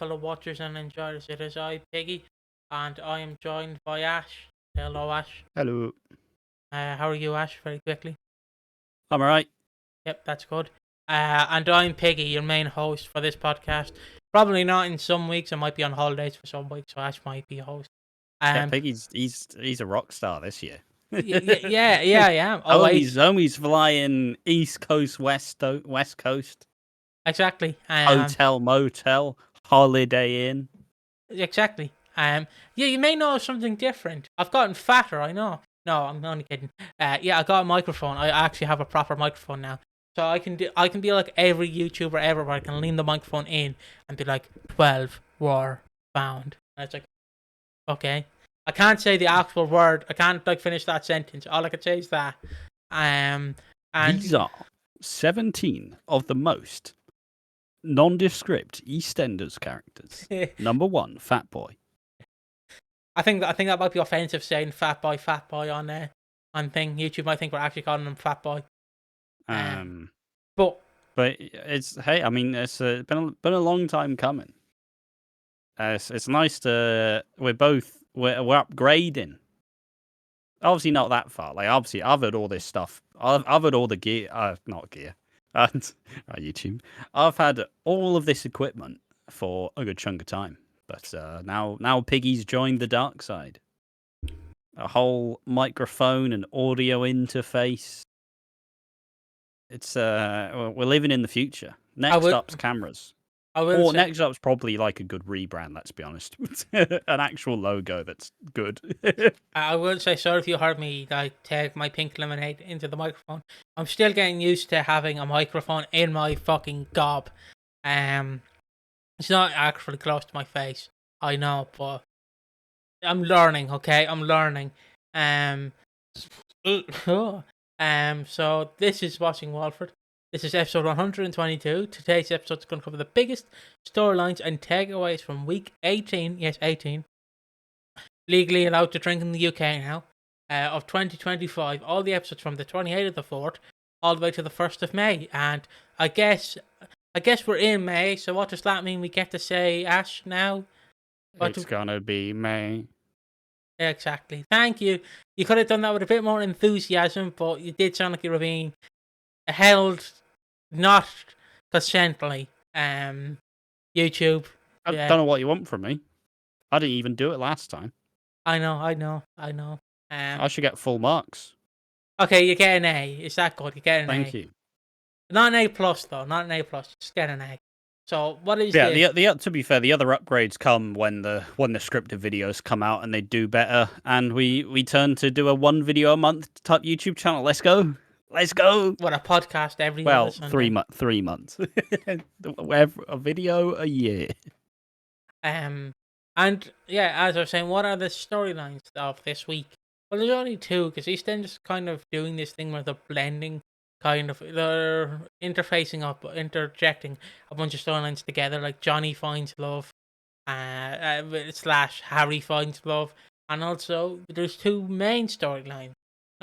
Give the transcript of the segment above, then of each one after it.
fellow watchers and enjoyers. It is I, Piggy, and I am joined by Ash. Hello, Ash. Hello. How are you, Ash? Very quickly. I'm alright. Yep, that's good. And I'm Piggy, your main host for this podcast. Probably not in some weeks. I might be on holidays for some weeks, so Ash might be a host. Yeah, Piggy's he's a rock star this year. Yeah, I am. Always. Homie's flying East Coast, West Coast. Exactly. Hotel, motel, Holiday Inn. Exactly. Yeah, you may know something different. I've gotten fatter, I know. No, I'm only kidding. Yeah, I got a microphone. I actually have a proper microphone now. So I can be like every YouTuber ever where I can lean the microphone in and be like, 12 were found. And it's like, okay. I can't say the actual word. I can't like finish that sentence. All I can say is that. And These are 17 of the most nondescript EastEnders characters. Number 1, Fat Boy. I think that might be offensive saying fat boy on thing. YouTube might think we're actually calling him Fat Boy. But it's I mean it's been a long time coming. It's nice to we're upgrading. Obviously not that far. Like obviously I've heard all this stuff. I've heard all the gear. Not gear. And YouTube. I've had all of this equipment for a good chunk of time. But now Piggy's joined the dark side. A whole microphone and audio interface. It's we're living in the future. Next up's cameras. Next up's probably like a good rebrand, let's be honest. An actual logo that's good. I would say sorry if you heard me like take my pink lemonade into the microphone. I'm still getting used to having a microphone in my fucking gob. It's not actually close to my face. I know, but I'm learning, okay? I'm learning. So this is Watching Walford. This is episode 122. Today's episode is going to cover the biggest storylines and takeaways from week 18. Yes, 18. Legally allowed to drink in the UK now. Of 2025. All the episodes from the 28th of the 4th all the way to the 1st of May. And I guess we're in May. So what does that mean? We get to say Ash now? It's gonna be May. Exactly. Thank you. You could have done that with a bit more enthusiasm, but you did sound like you were being held not consently. YouTube. I don't know what you want from me. I didn't even do it last time. I know. I should get full marks. Okay, you get an A. Is that good? You get an A. Thank you. Not an A plus though. Not an A plus. Just get an A. So what is to be fair, the other upgrades come when the scripted videos come out and they do better, and we turn to do a 1 video a month type YouTube channel. Let's go. What, a podcast every well 3 months. A video a year. And yeah, as I was saying, what are the storylines of this week? Well, there's only 2 because EastEnders kind of doing this thing where they're blending. They're interjecting a bunch of storylines together, like Johnny finds love, / Harry finds love, and also there's 2 main storylines.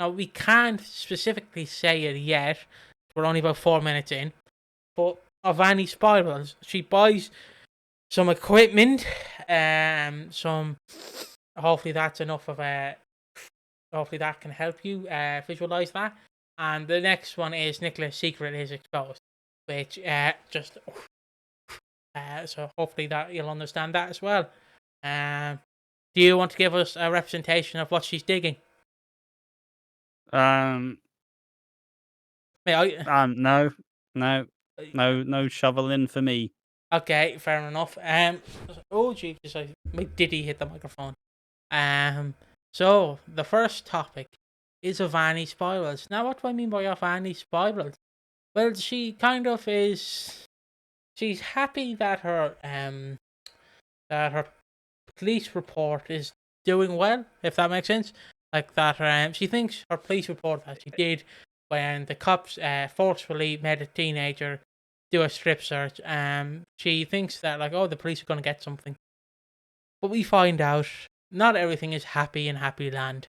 Now we can't specifically say it yet. We're only about 4 minutes in, but Avanni spirals. She buys some equipment, hopefully that's enough of a. Hopefully that can help you visualize that. And the next one is Nicola's secret is exposed, which so hopefully that you'll understand that as well. Do you want to give us a representation of what she's digging? No shoveling for me. Okay, fair enough. Oh Jesus, my Diddy hit the microphone. So the first topic is Avanni spirals. Now, what do I mean by Avanni spirals? Well, she kind of is. She's happy that her police report is doing well, if that makes sense. Like that, she thinks her police report that she did when the cops forcefully made a teenager do a strip search. She thinks that the police are going to get something. But we find out not everything is happy in Happy Land,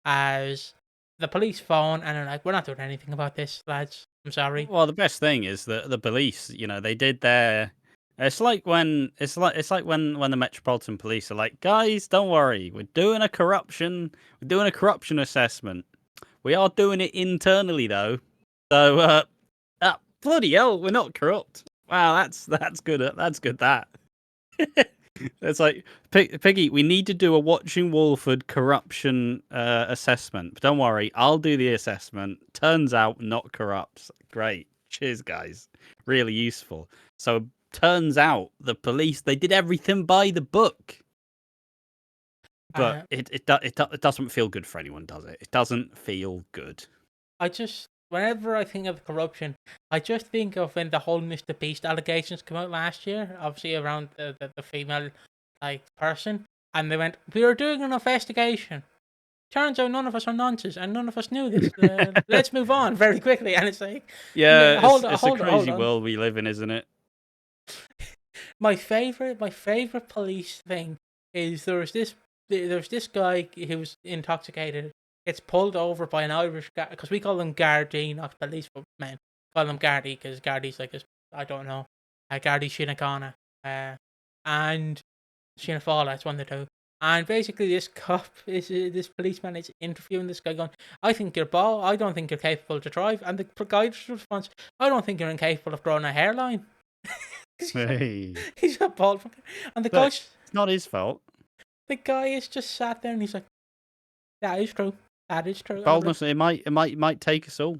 as the police phone and are like, we're not doing anything about this, lads. I'm sorry. Well, the best thing is that the police, they did their It's like when the Metropolitan Police are like, guys, don't worry, we're doing a corruption assessment. We are doing it internally though. So bloody hell, we're not corrupt. Wow, that's good. That's good. That it's like Piggy. We need to do a Watching Walford corruption assessment. But don't worry, I'll do the assessment. Turns out not corrupt. Great. Cheers, guys. Really useful. So turns out the police, they did everything by the book. But it doesn't feel good for anyone, does it? It doesn't feel good. Whenever I think of corruption, I just think of when the whole Mr. Beast allegations came out last year, obviously around the female person, and they went, "We are doing an investigation. Turns out none of us are nonces, and none of us knew this. Let's move on very quickly." And it's like, yeah, hold it's on, a crazy world we live in, isn't it? My favorite police thing is there was this guy who was intoxicated. Gets pulled over by an Irish guy, because we call them Gardaí, not police, but men call them Gardaí because Gardaí's like this. I don't know, Gardaí Shinagana, and Sinn Féin, it's one of the two. And basically, this policeman is interviewing this guy, going, "I think you're bald. I don't think you're capable to drive." And the guy's response, "I don't think you're incapable of growing a hairline." He's a bald fucker. And it's not his fault. The guy is just sat there and he's like, "That is true. That is true." Baldness, it might take us all.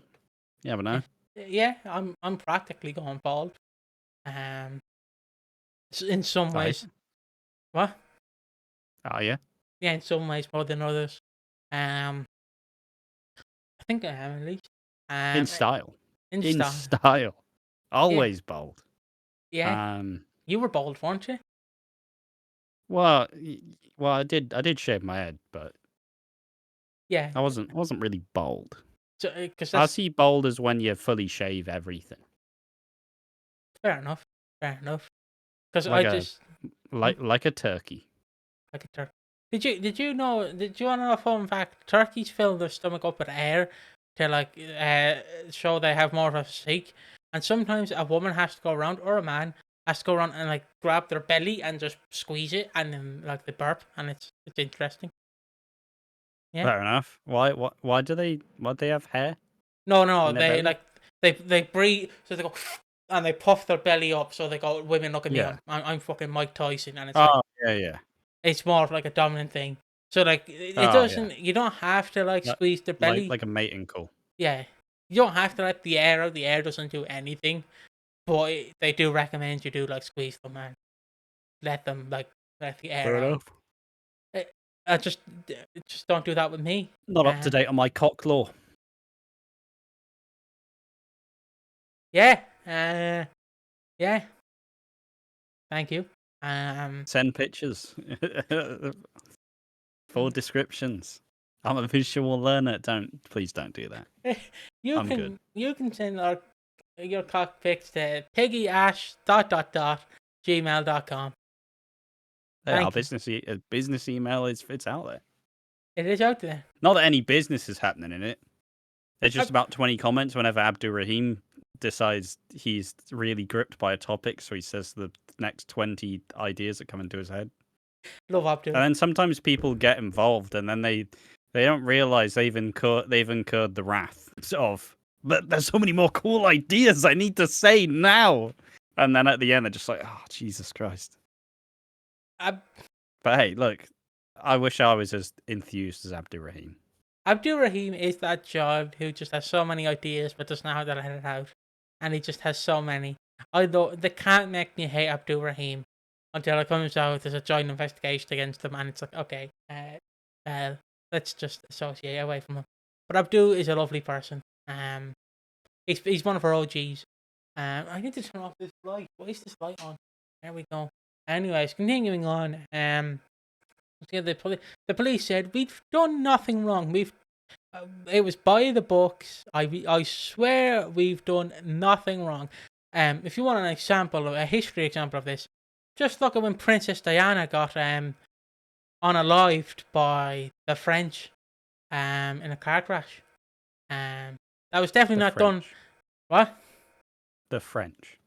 You never know. Yeah, I'm practically going bald. In some ways. What? Oh yeah. Yeah, in some ways more than others. I think I am at least. In style. In style. Always bold. Yeah. You were bald, weren't you? Well, I did shave my head, but yeah, I wasn't really bald. So, I see bald as when you fully shave everything. Fair enough. Because like a turkey. Like a turkey. Did you know? Did you want to know a fun fact? Turkeys fill their stomach up with air to show they have more of a physique, and sometimes a woman has to go around, or a man has to go around and grab their belly and just squeeze it, and then they burp, and it's interesting. Yeah. Fair enough. Why do they have hair? No, they breathe, so they go and they puff their belly up, so they go, "Women, look at me, I'm fucking Mike Tyson," and it's yeah. It's more of like a dominant thing. So it doesn't. Yeah. You don't have to squeeze the belly like a mating call. Yeah, you don't have to let the air out. The air doesn't do anything, but they do recommend you do squeeze them and let them let the air Fair out. Enough. I just don't do that with me. Not up to date on my cock law. Yeah. Yeah. Thank you. Send pictures. Full descriptions. I'm a visual learner. Please don't do that. You can send your cock pics to piggy@gmail.com. Hey, our business email it's out there. It is out there. Not that any business is happening in it. There's just about 20 comments whenever Abdurrahim decides he's really gripped by a topic, so he says the next 20 ideas that come into his head. Love Abdur. And then sometimes people get involved, and then they don't realize they've incurred the wrath of. But there's so many more cool ideas I need to say now. And then at the end, they're just like, "Oh, Jesus Christ!" But hey, look, I wish I was as enthused as Abdurrahim. Abdurrahim is that child who just has so many ideas but doesn't know how to let it out. And he just has so many. Although they can't make me hate Abdurrahim until it comes out there's a joint investigation against him, and it's like, okay, let's just associate away from him. But Abdul is a lovely person. He's one of our OGs. I need to turn off this light. Why is this light on? There we go. Anyways, continuing on. The police said we've done nothing wrong. It was by the books. I swear we've done nothing wrong. If you want an example, a history example of this, just look at when Princess Diana got unalived by the French in a car crash. That was definitely not done. What? The French.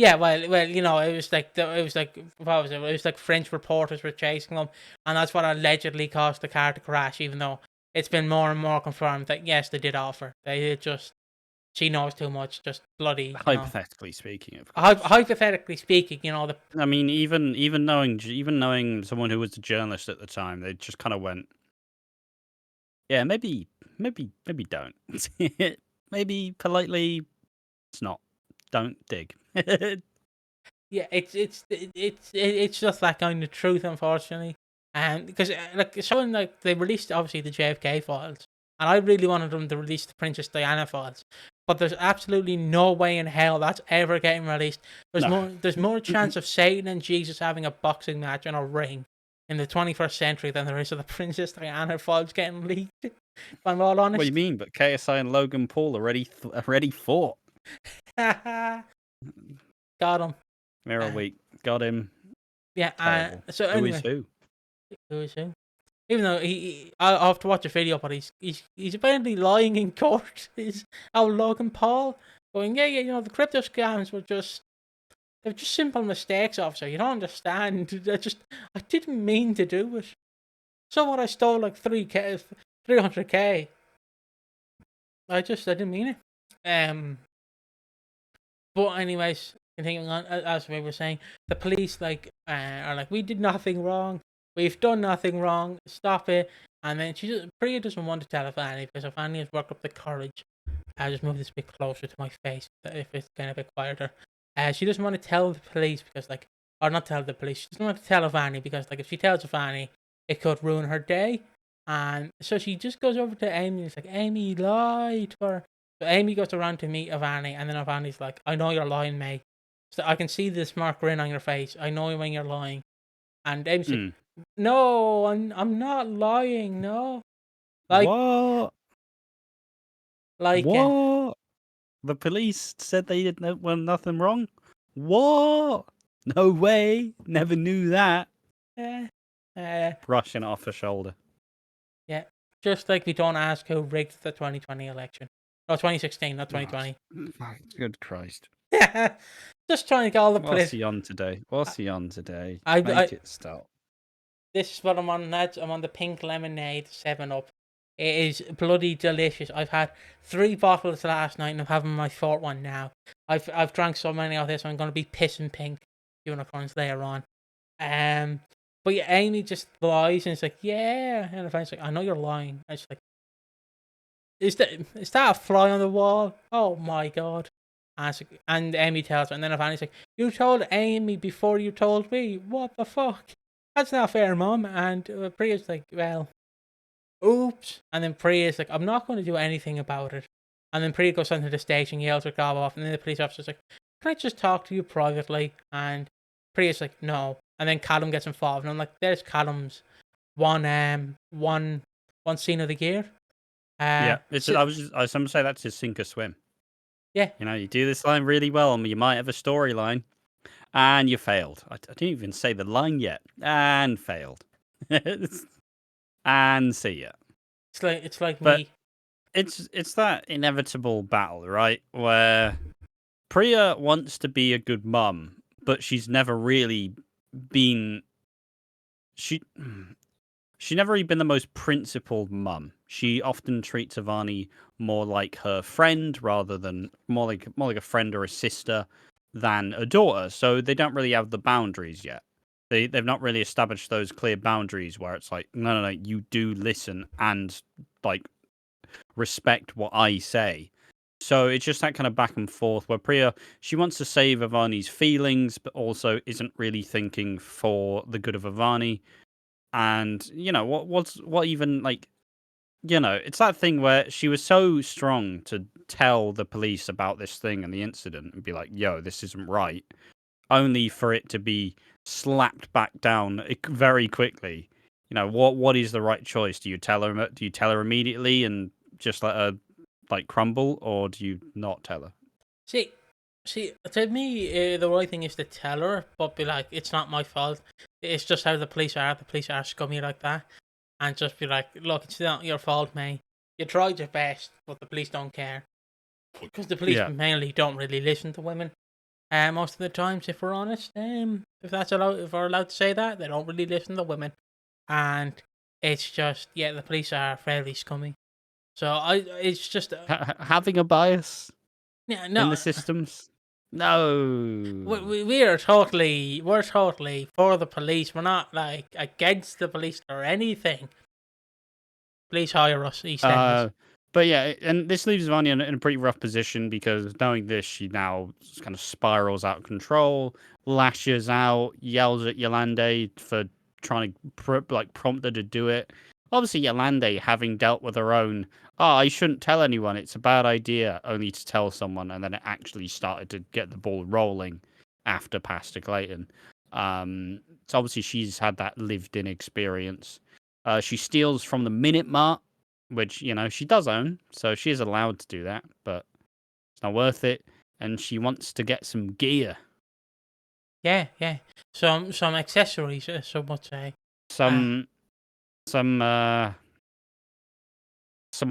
Yeah, well, you know, it was like what was it? It was like French reporters were chasing them, and that's what allegedly caused the car to crash. Even though it's been more and more confirmed that yes, they did offer. They did just she knows too much. Just bloody, you know. Hypothetically speaking, of course. Hypothetically speaking, you know the. I mean, even knowing someone who was a journalist at the time, they just kind of went, yeah, maybe don't. Maybe politely, it's not. Don't dig. Yeah, it's just that kind of truth, unfortunately. And because like someone like they released obviously the JFK files, and I really wanted them to release the Princess Diana files, but there's absolutely no way in hell that's ever getting released. No. There's more chance of Satan and Jesus having a boxing match in a ring in the 21st century than there is of the Princess Diana files getting leaked. If I'm all What do you honest. mean? But KSI and Logan Paul already fought. Got him. Mirror Week got him. Yeah. Terrible. So Who anyway, is who? who is who? Even though I have to watch a video, but he's apparently lying in court. He's Logan Paul going, yeah, you know, the crypto scams they're just simple mistakes, officer. You don't understand. I didn't mean to do it. So what? I stole like 300K. I didn't mean it. But anyways, continuing on, as we were saying, the police are like, we did nothing wrong. We've done nothing wrong. Stop it. And then Priya doesn't want to tell Avanni because Avanni has worked up the courage. I'll just move this a bit closer to my face if it's kind of a bit quieter. She doesn't want to tell the police because or not tell the police. She doesn't want to tell Avanni because if she tells Avanni, it could ruin her day. And so she just goes over to Amy and is like, Amy, you lied to her. So Amy goes around to meet Avanni, and then Avanni's like, I know you're lying, mate. So I can see the smart grin on your face. I know when you're lying. And Amy's like, no, I'm not lying, no. What? Like, what? The police said they did nothing wrong? What? No way. Never knew that. Brushing it off her shoulder. Yeah. Just like we don't ask who rigged the 2020 election. No, 2016, not 2020. Good Christ. Just trying to get all the What's he on today? Make it stop. This is what I'm on, lads. I'm on the pink lemonade 7-Up. It is bloody delicious. I've had 3 bottles last night and I'm having my 4th one now. I've drank so many of this, I'm going to be pissing pink unicorns later on. But yeah, Amy just lies and it's like, yeah. And the friend's like, I know you're lying. I just like, is that a fly on the wall? Oh my god. And Amy tells her, and then Avanni's like, you told Amy before you told me. What the fuck? That's not fair, Mum. And Priya's like, well, oops. And then Priya's like, I'm not going to do anything about it. And then Priya goes onto the station, yells her gob off, and then the police officer's like, can I just talk to you privately? And Priya's like, no. And then Callum gets involved, and I'm like, there's Callum's one scene of the year. I was going to say that's his sink or swim. Yeah. You know, you do this line really well, and you might have a storyline, and you failed. I didn't even say the line yet, and failed. And see ya. It's like me. It's that inevitable battle, right? Where Priya wants to be a good mum, but she's never really been. She never really been the most principled mum. She often treats Avanni more like her friend rather than more like a friend or a sister than a daughter. So they don't really have the boundaries yet. They've not really established those clear boundaries where it's like, no, you do listen and like respect what I say. So it's just that kind of back and forth where Priya, she wants to save Avanni's feelings, but also isn't really thinking for the good of Avanni. And you know what even like, you know, it's that thing where she was so strong to tell the police about this thing and the incident and be like, yo, this isn't right, only for it to be slapped back down very quickly. You know, what is the right choice? Do you tell her immediately and just let her like crumble, or do you not tell her? See, to me, the right thing is to tell her, but be like, it's not my fault. It's just how the police are. The police are scummy like that. And just be like, look, it's not your fault, mate. You tried your best, but the police don't care. Because the police mainly don't really listen to women. Most of the times, if we're honest, if we're allowed to say that, they don't really listen to women, and it's just the police are fairly scummy. So it's just Having a bias yeah, in no, the systems? No. we're totally for the police. We're not like against the police or anything. Please hire us, EastEnders. But yeah, and this leaves Avanni in a pretty rough position because knowing this, she now kind of spirals out of control, lashes out, yells at Yolande for trying to prompt her to do it. Obviously, Yolande, having dealt with her own, I shouldn't tell anyone, it's a bad idea, only to tell someone, and then it actually started to get the ball rolling after Pastor Clayton. So obviously she's had that lived-in experience. She steals from the Minute Mart, which, she does own, so she is allowed to do that, but it's not worth it. And she wants to get some gear. Yeah. Some accessories, some would say. Some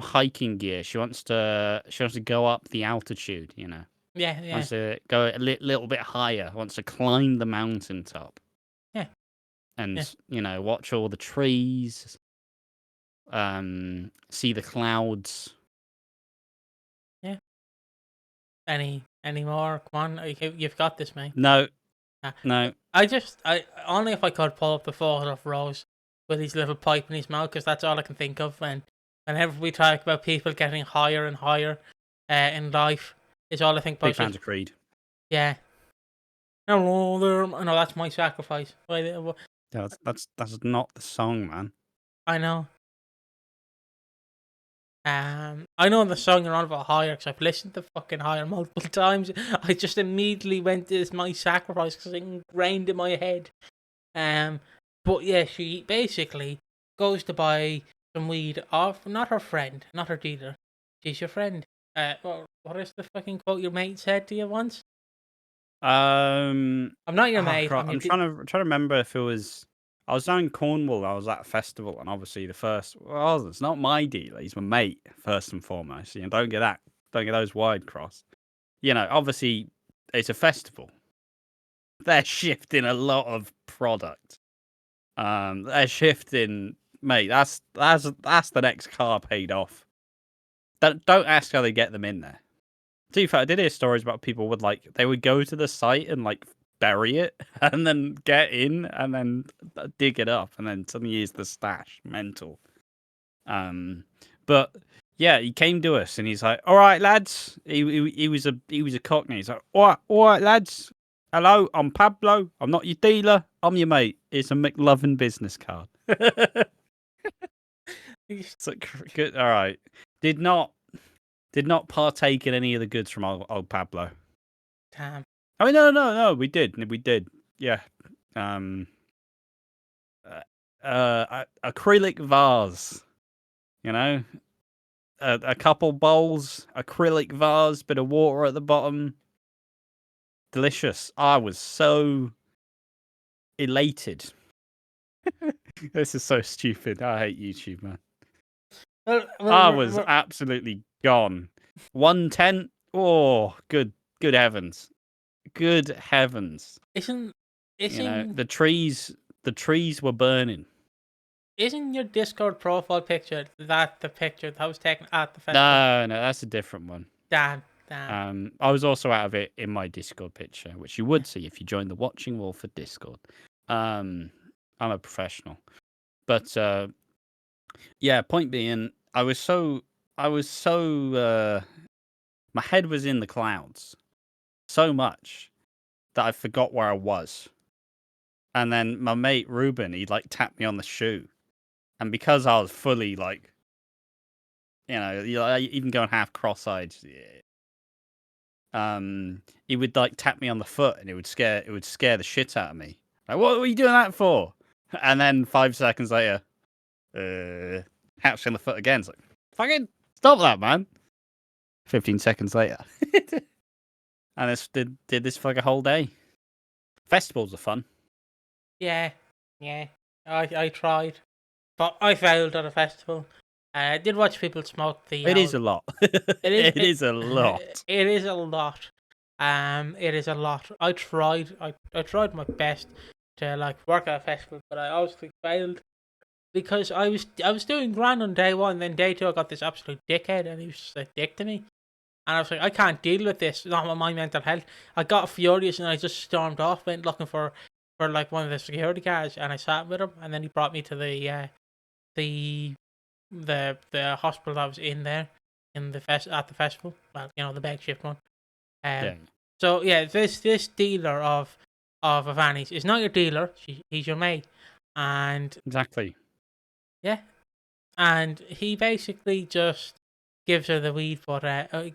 hiking gear. She wants to go up the altitude, Yeah. Wants to go a little bit higher, wants to climb the mountaintop. Yeah. And, watch all the trees, see the clouds. Yeah. Any more? Come on, you've got this, mate. No. Uh, No. I only if I could pull up the photo of Rose with his little pipe in his mouth, because that's all I can think of whenever we talk about people getting higher and higher in life, is all I think about. Big fans of Creed. Yeah. No, that's my sacrifice. No, that's not the song, man. I know. I know the song you're on about higher because I've listened to fucking higher multiple times. I just immediately went to this my sacrifice because it's ingrained in my head. But yeah, she basically goes to buy some weed off not her friend, not her dealer. She's your friend. What is the fucking quote your mate said to you once? I'm not your mate. I'm trying to remember if it was. I was down in Cornwall. I was at a festival, and obviously it's not my dealer. He's my mate first and foremost. Don't get those wide crossed. Obviously it's a festival. They're shifting a lot of product. They're shifting, mate. That's the next car paid off. Don't ask how they get them in there. To be fair, I did hear stories about people they would go to the site and bury it and then get in and then dig it up and then suddenly use the stash. Mental. But yeah, he came to us and he's like, "All right, lads." He was a Cockney. He's like, all right, lads. Hello, I'm Pablo. I'm not your dealer. I'm your mate. It's a McLovin business card. It's good. All right. Did not partake in any of the goods from old Pablo. Damn. I mean, no. We did. Yeah. Acrylic vase. A couple bowls, acrylic vase, bit of water at the bottom. Delicious. I was so elated. This is so stupid. I hate YouTube, man. I was absolutely gone. 110. Oh, good heavens. Good heavens. Isn't the trees were burning. Isn't your Discord profile picture the picture that was taken at the festival? No, that's a different one. Damn. I was also out of it in my Discord picture, which you would see if you joined the Watching Walford Discord. I'm a professional. But yeah, point being, I was so my head was in the clouds so much that I forgot where I was. And then my mate Ruben, he tapped me on the shoe. And because I was fully even going half cross-eyed, he would tap me on the foot and it would scare the shit out of me. Like, what were you doing that for? And then 5 seconds later, taps me on the foot again. It's like, fucking stop that, man. 15 seconds later. And this did this for a whole day. Festivals are fun. Yeah. I tried. But I failed at a festival. I did watch people smoke the... It is a lot. It is a lot. It is a lot. It is a lot. I tried my best to like work at a festival, but I obviously failed because I was doing grand on day one, then day two I got this absolute dickhead, and he was just a dick to me. And I was like, I can't deal with this. Not with my mental health. I got furious and I just stormed off, went looking for like one of the security guards, and I sat with him, and then he brought me to the the hospital that was in there in the at the festival. Well, the bag shift one. Yeah. So yeah, this dealer of Avanni's is not your dealer. He's your mate, and Exactly. yeah, and he basically just gives her the weed. But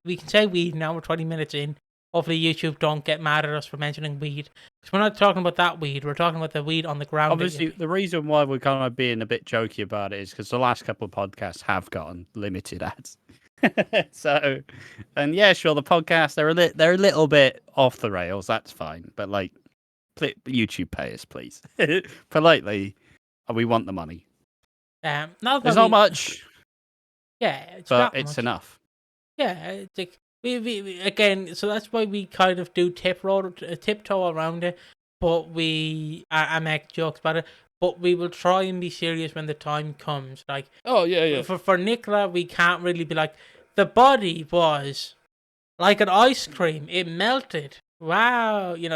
we can say weed now. We're 20 minutes in. Hopefully YouTube don't get mad at us for mentioning weed, because we're not talking about that weed. We're talking about the weed on the ground. Obviously, the reason why we're kind of being a bit jokey about it is because the last couple of podcasts have gotten limited ads. So, and yeah, sure, the podcast they're a little bit off the rails. That's fine, but like, YouTube pay us, please, politely. We want the money. It's not much. Yeah, but it's enough. Yeah, it's like we again. So that's why we kind of do tiptoe around it, but I make jokes about it. But we will try and be serious when the time comes. Like, oh yeah. For Nicola, we can't really be like, the body was like an ice cream. It melted. Wow, you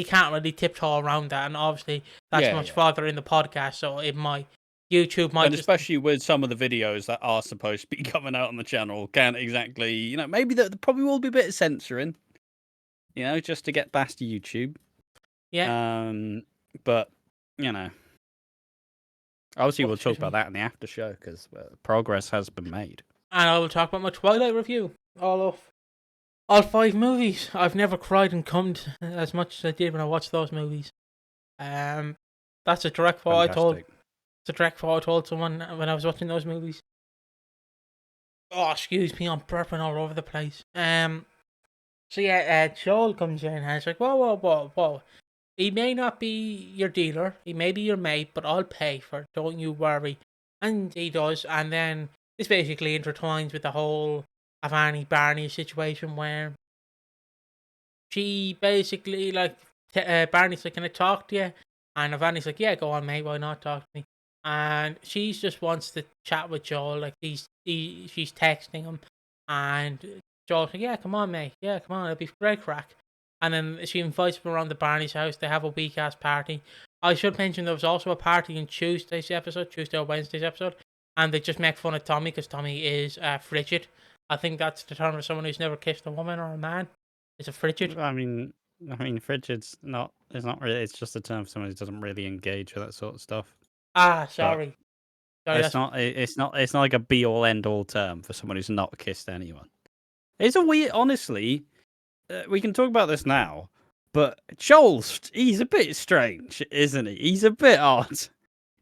can't really tiptoe around that. And obviously, that's much farther in the podcast, so YouTube might, and especially with some of the videos that are supposed to be coming out on the channel, can't exactly, maybe there probably will be a bit of censoring, just to get past YouTube. Yeah. But obviously we'll talk about that in the after show because progress has been made. And I will talk about my Twilight review. All 5 movies. I've never cried and cummed as much as I did when I watched those movies. That's a direct quote I told. It's a direct quote I told someone when I was watching those movies. Oh, excuse me, I'm burping all over the place. So yeah, Joel comes in and he's like, whoa. He may not be your dealer, he may be your mate, but I'll pay for it, don't you worry. And he does, and then this basically intertwines with the whole Avanni Barney situation where she basically, like, Barney's like, can I talk to you? And Avanni's like, yeah, go on, mate, why not talk to me? And she just wants to chat with Joel, like, she's texting him, and Joel's like, yeah, come on, mate, yeah, come on, it'll be great crack. And then she invites him around the Barney's house, they have a weak-ass party. I should mention there was also a party in Tuesday or Wednesday's episode, and they just make fun of Tommy because Tommy is frigid. I think that's the term for someone who's never kissed a woman or a man. It's a frigid. I mean, frigid's not. It's not really. It's just a term for someone who doesn't really engage with that sort of stuff. Sorry. It's not. It's not like a be-all end-all term for someone who's not kissed anyone. It's a weird. Honestly, we can talk about this now. But he's a bit strange, isn't he? He's a bit odd.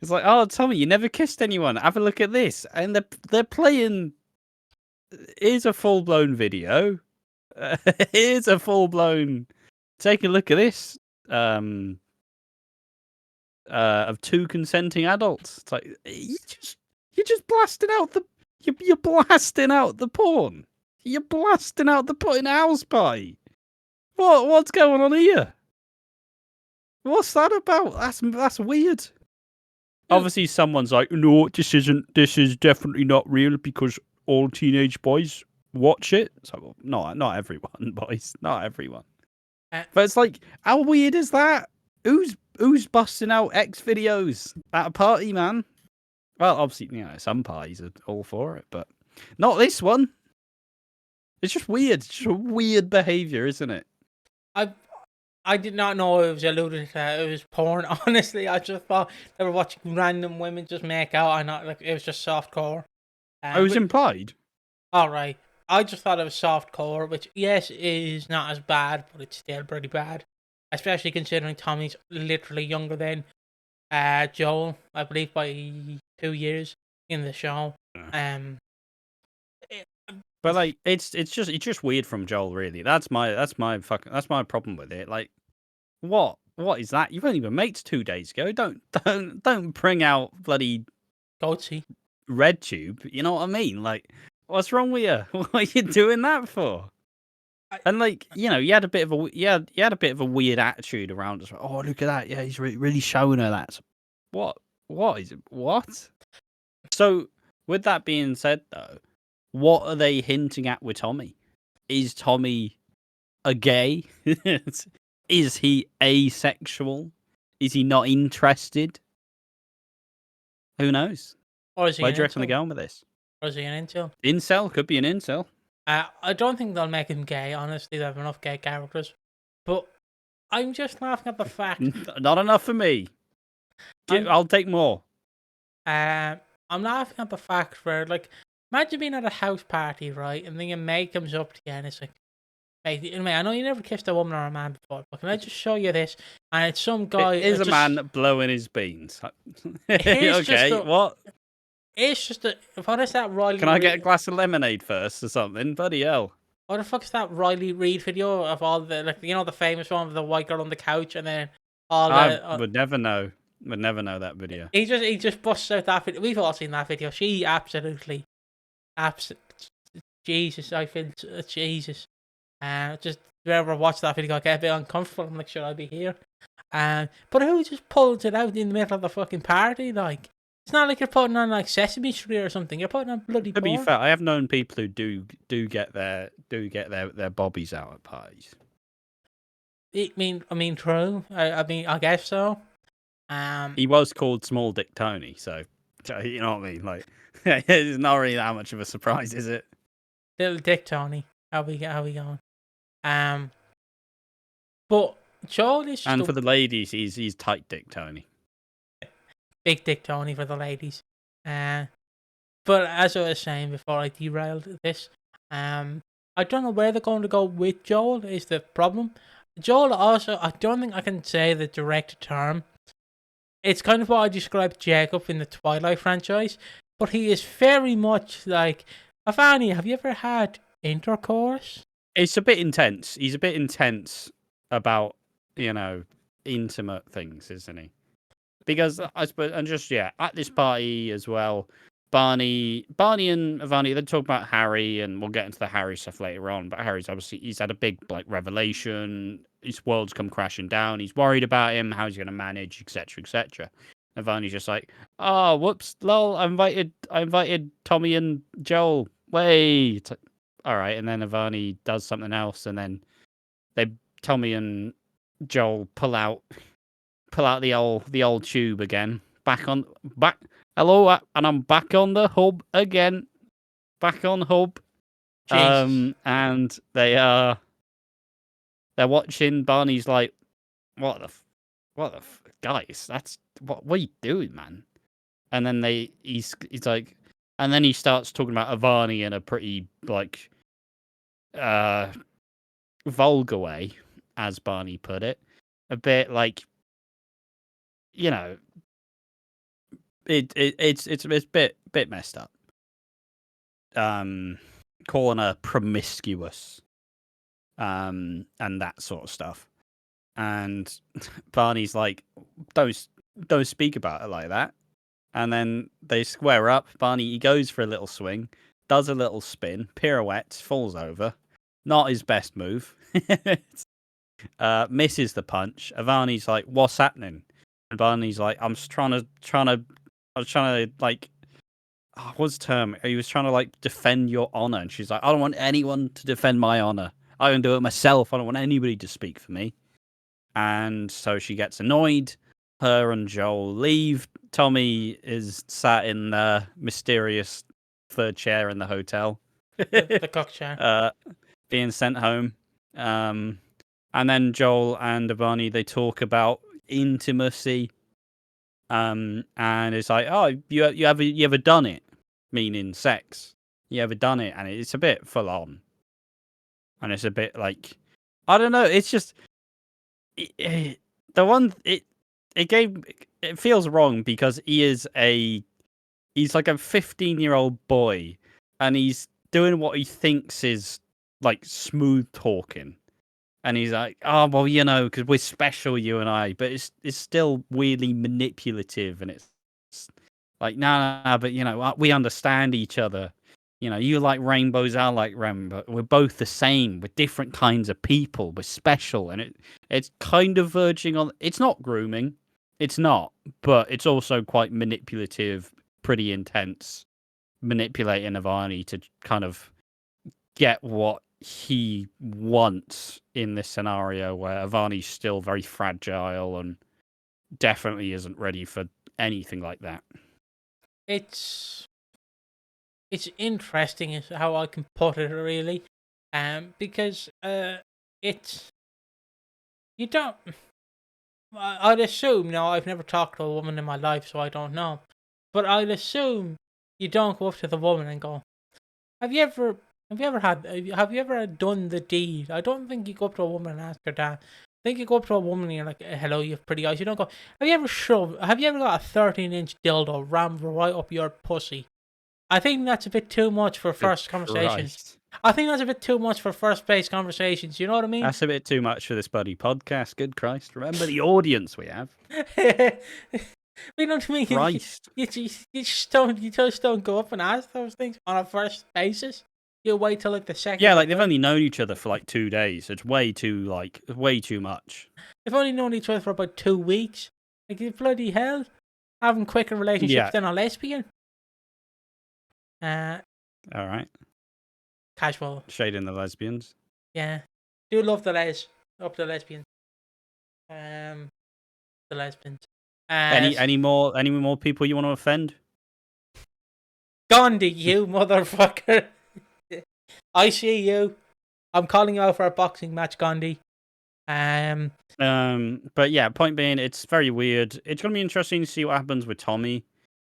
It's like, oh, Tommy, you never kissed anyone. Have a look at this. And they're playing. Here's a full-blown video. Here's a full-blown. Take a look at this. Of 2 consenting adults. It's like you're just blasting out you're blasting out the porn. You're blasting out the putting house pie. What's going on here? What's that about? That's weird. Yeah. Obviously, someone's like, no, this is definitely not real because all teenage boys watch it. So, no, not everyone, boys, not everyone. But it's like, how weird is that? Who's busting out X videos at a party, man? Well, obviously, some parties are all for it, but not this one. It's just weird. It's just weird behavior, isn't it? I did not know it was alluded to. It was porn. Honestly, I just thought they were watching random women just make out, and not like it was just softcore. It was implied. All right, I just thought it was softcore, which yes is not as bad, but it's still pretty bad, especially considering Tommy's literally younger than Joel, I believe by 2 years in the show. But like, it's just weird from Joel, really. That's my problem with it. Like, what is that? You've only been mates 2 days ago. Don't bring out bloody Goatsy red tube. You know what I mean? Like, what's wrong with you? What are you doing that for? And like, you know, you had a bit of a weird attitude around us. Oh, look at that! Yeah, he's really showing her that. What? What is it? What? So, with that being said, though, what are they hinting at with Tommy? Is Tommy a gay? Is he asexual? Is he not interested? Who knows? Or is he Where an do you reckon they're incel? going with this? Or is he an incel? Incel could be an incel. I don't think they'll make him gay. Honestly, they have enough gay characters. But I'm just laughing at the fact. Not enough for me. I'll take more. I'm laughing at the fact where, like, imagine being at a house party, right, and then your mate comes up to you and it's like, mate, I know you never kissed a woman or a man before, but can I just show you this? And it's some guy. It is a man blowing his beans. Okay, what? It's just what is that Riley? Can I get a glass of lemonade first or something? Bloody hell! What the fuck is that Riley Reid video of all the, like, you know, the famous one of the white girl on the couch and then all the. I would never know. Would never know that video. He just busts out that video. We've all seen that video. She absolutely, Jesus, I feel Jesus. Just whenever I watch that video, I get a bit uncomfortable. I'm like, should I be here? But who just pulls it out in the middle of the fucking party? Like, it's not like you're putting on like Sesame Street or something. You're putting on bloody. To be fair, I have known people who do get their bobbies out at parties. I mean, true. I guess so. He was called Small Dick Tony, so you know what I mean. Like, it's not really that much of a surprise, is it? Little Dick Tony. How we going? But Joel is. And for the ladies, he's Tight Dick Tony. Big Dick Tony for the ladies. But as I was saying before I derailed this, I don't know where they're going to go with Joel is the problem. Joel also, I don't think I can say the direct term. It's kind of what I described Jacob in the Twilight franchise, but he is very much like, Avanni, have you ever had intercourse? It's a bit intense. He's a bit intense about, you know, intimate things, isn't he? Because I suppose, and just at this party as well, Barney and Avanni, they talk about Harry, and we'll get into the Harry stuff later on. But Harry's obviously, he's had a big like revelation. His world's come crashing down. He's worried about him, how he's going to manage, etc., etc. Avanni's just like, oh, whoops, lol, I invited Tommy and Joel. Wait, all right, and then Avanni does something else, and then Tommy and Joel pull out the old tube again. Back. Hello, and I'm back on the hub again. Back on hub. Jesus. And they're watching. Barney's like, what the guys? That's what are you doing, man? And then he's like, and then he starts talking about Avanni in a pretty like vulgar way, as Barney put it, a bit like, you know, it's a bit messed up. Calling her promiscuous, and that sort of stuff. And Barney's like, don't speak about it like that. And then they square up. Barney, he goes for a little swing, does a little spin, pirouettes, falls over. Not his best move. Misses the punch. Avanni's like, what's happening? And Barney's like, I was trying to like, what's the term? He was trying to like defend your honor. And she's like, I don't want anyone to defend my honor. I can do it myself. I don't want anybody to speak for me. And so she gets annoyed. Her and Joel leave. Tommy is sat in the mysterious third chair in the hotel. The cock chair. Being sent home. And then Joel and Avanni, they talk about intimacy. And it's like, oh, you ever done it? Meaning sex. You ever done it? And it's a bit full on. And it's a bit like, I don't know. It's just it feels wrong because he's like a 15-year-old boy, and he's doing what he thinks is like smooth talking. And he's like, oh, well, you know, because we're special, you and I. But it's still weirdly manipulative. And it's like, no, but, you know, we understand each other. you like rainbows, I like rainbow. We're both the same. We're different kinds of people. We're special, and it's kind of verging on. It's not grooming. It's not, but it's also quite manipulative, pretty intense, manipulating Avanni to kind of get what he wants in this scenario where Avanni's still very fragile and definitely isn't ready for anything like that. It's interesting is how I can put it really, because it's you don't. I'd assume. No, I've never talked to a woman in my life, so I don't know. But I'd assume you don't go up to the woman and go, "Have you ever done the deed?" I don't think you go up to a woman and ask her that. I think you go up to a woman and you're like, "Hello, you have pretty eyes." You don't go, Have you ever got a 13-inch dildo rammed right up your pussy?" I think that's a bit too much for first conversations. Christ. I think that's a bit too much for first base conversations. You know what I mean? That's a bit too much for this buddy podcast. Good Christ. Remember the audience we have. You know what I mean? Christ. You just don't go up and ask those things on a first basis. You wait till like the second. Yeah, like they've only known each other for like 2 days. It's way too much. They've only known each other for about 2 weeks. Like you bloody hell, having quicker relationships than a lesbian. All right. Casual. Shading the lesbians. Yeah. Do love the lesbians. The lesbians. Any more people you want to offend? Gandhi, you motherfucker. I see you. I'm calling you out for a boxing match, Gandhi. But yeah, point being, it's very weird. It's gonna be interesting to see what happens with Tommy,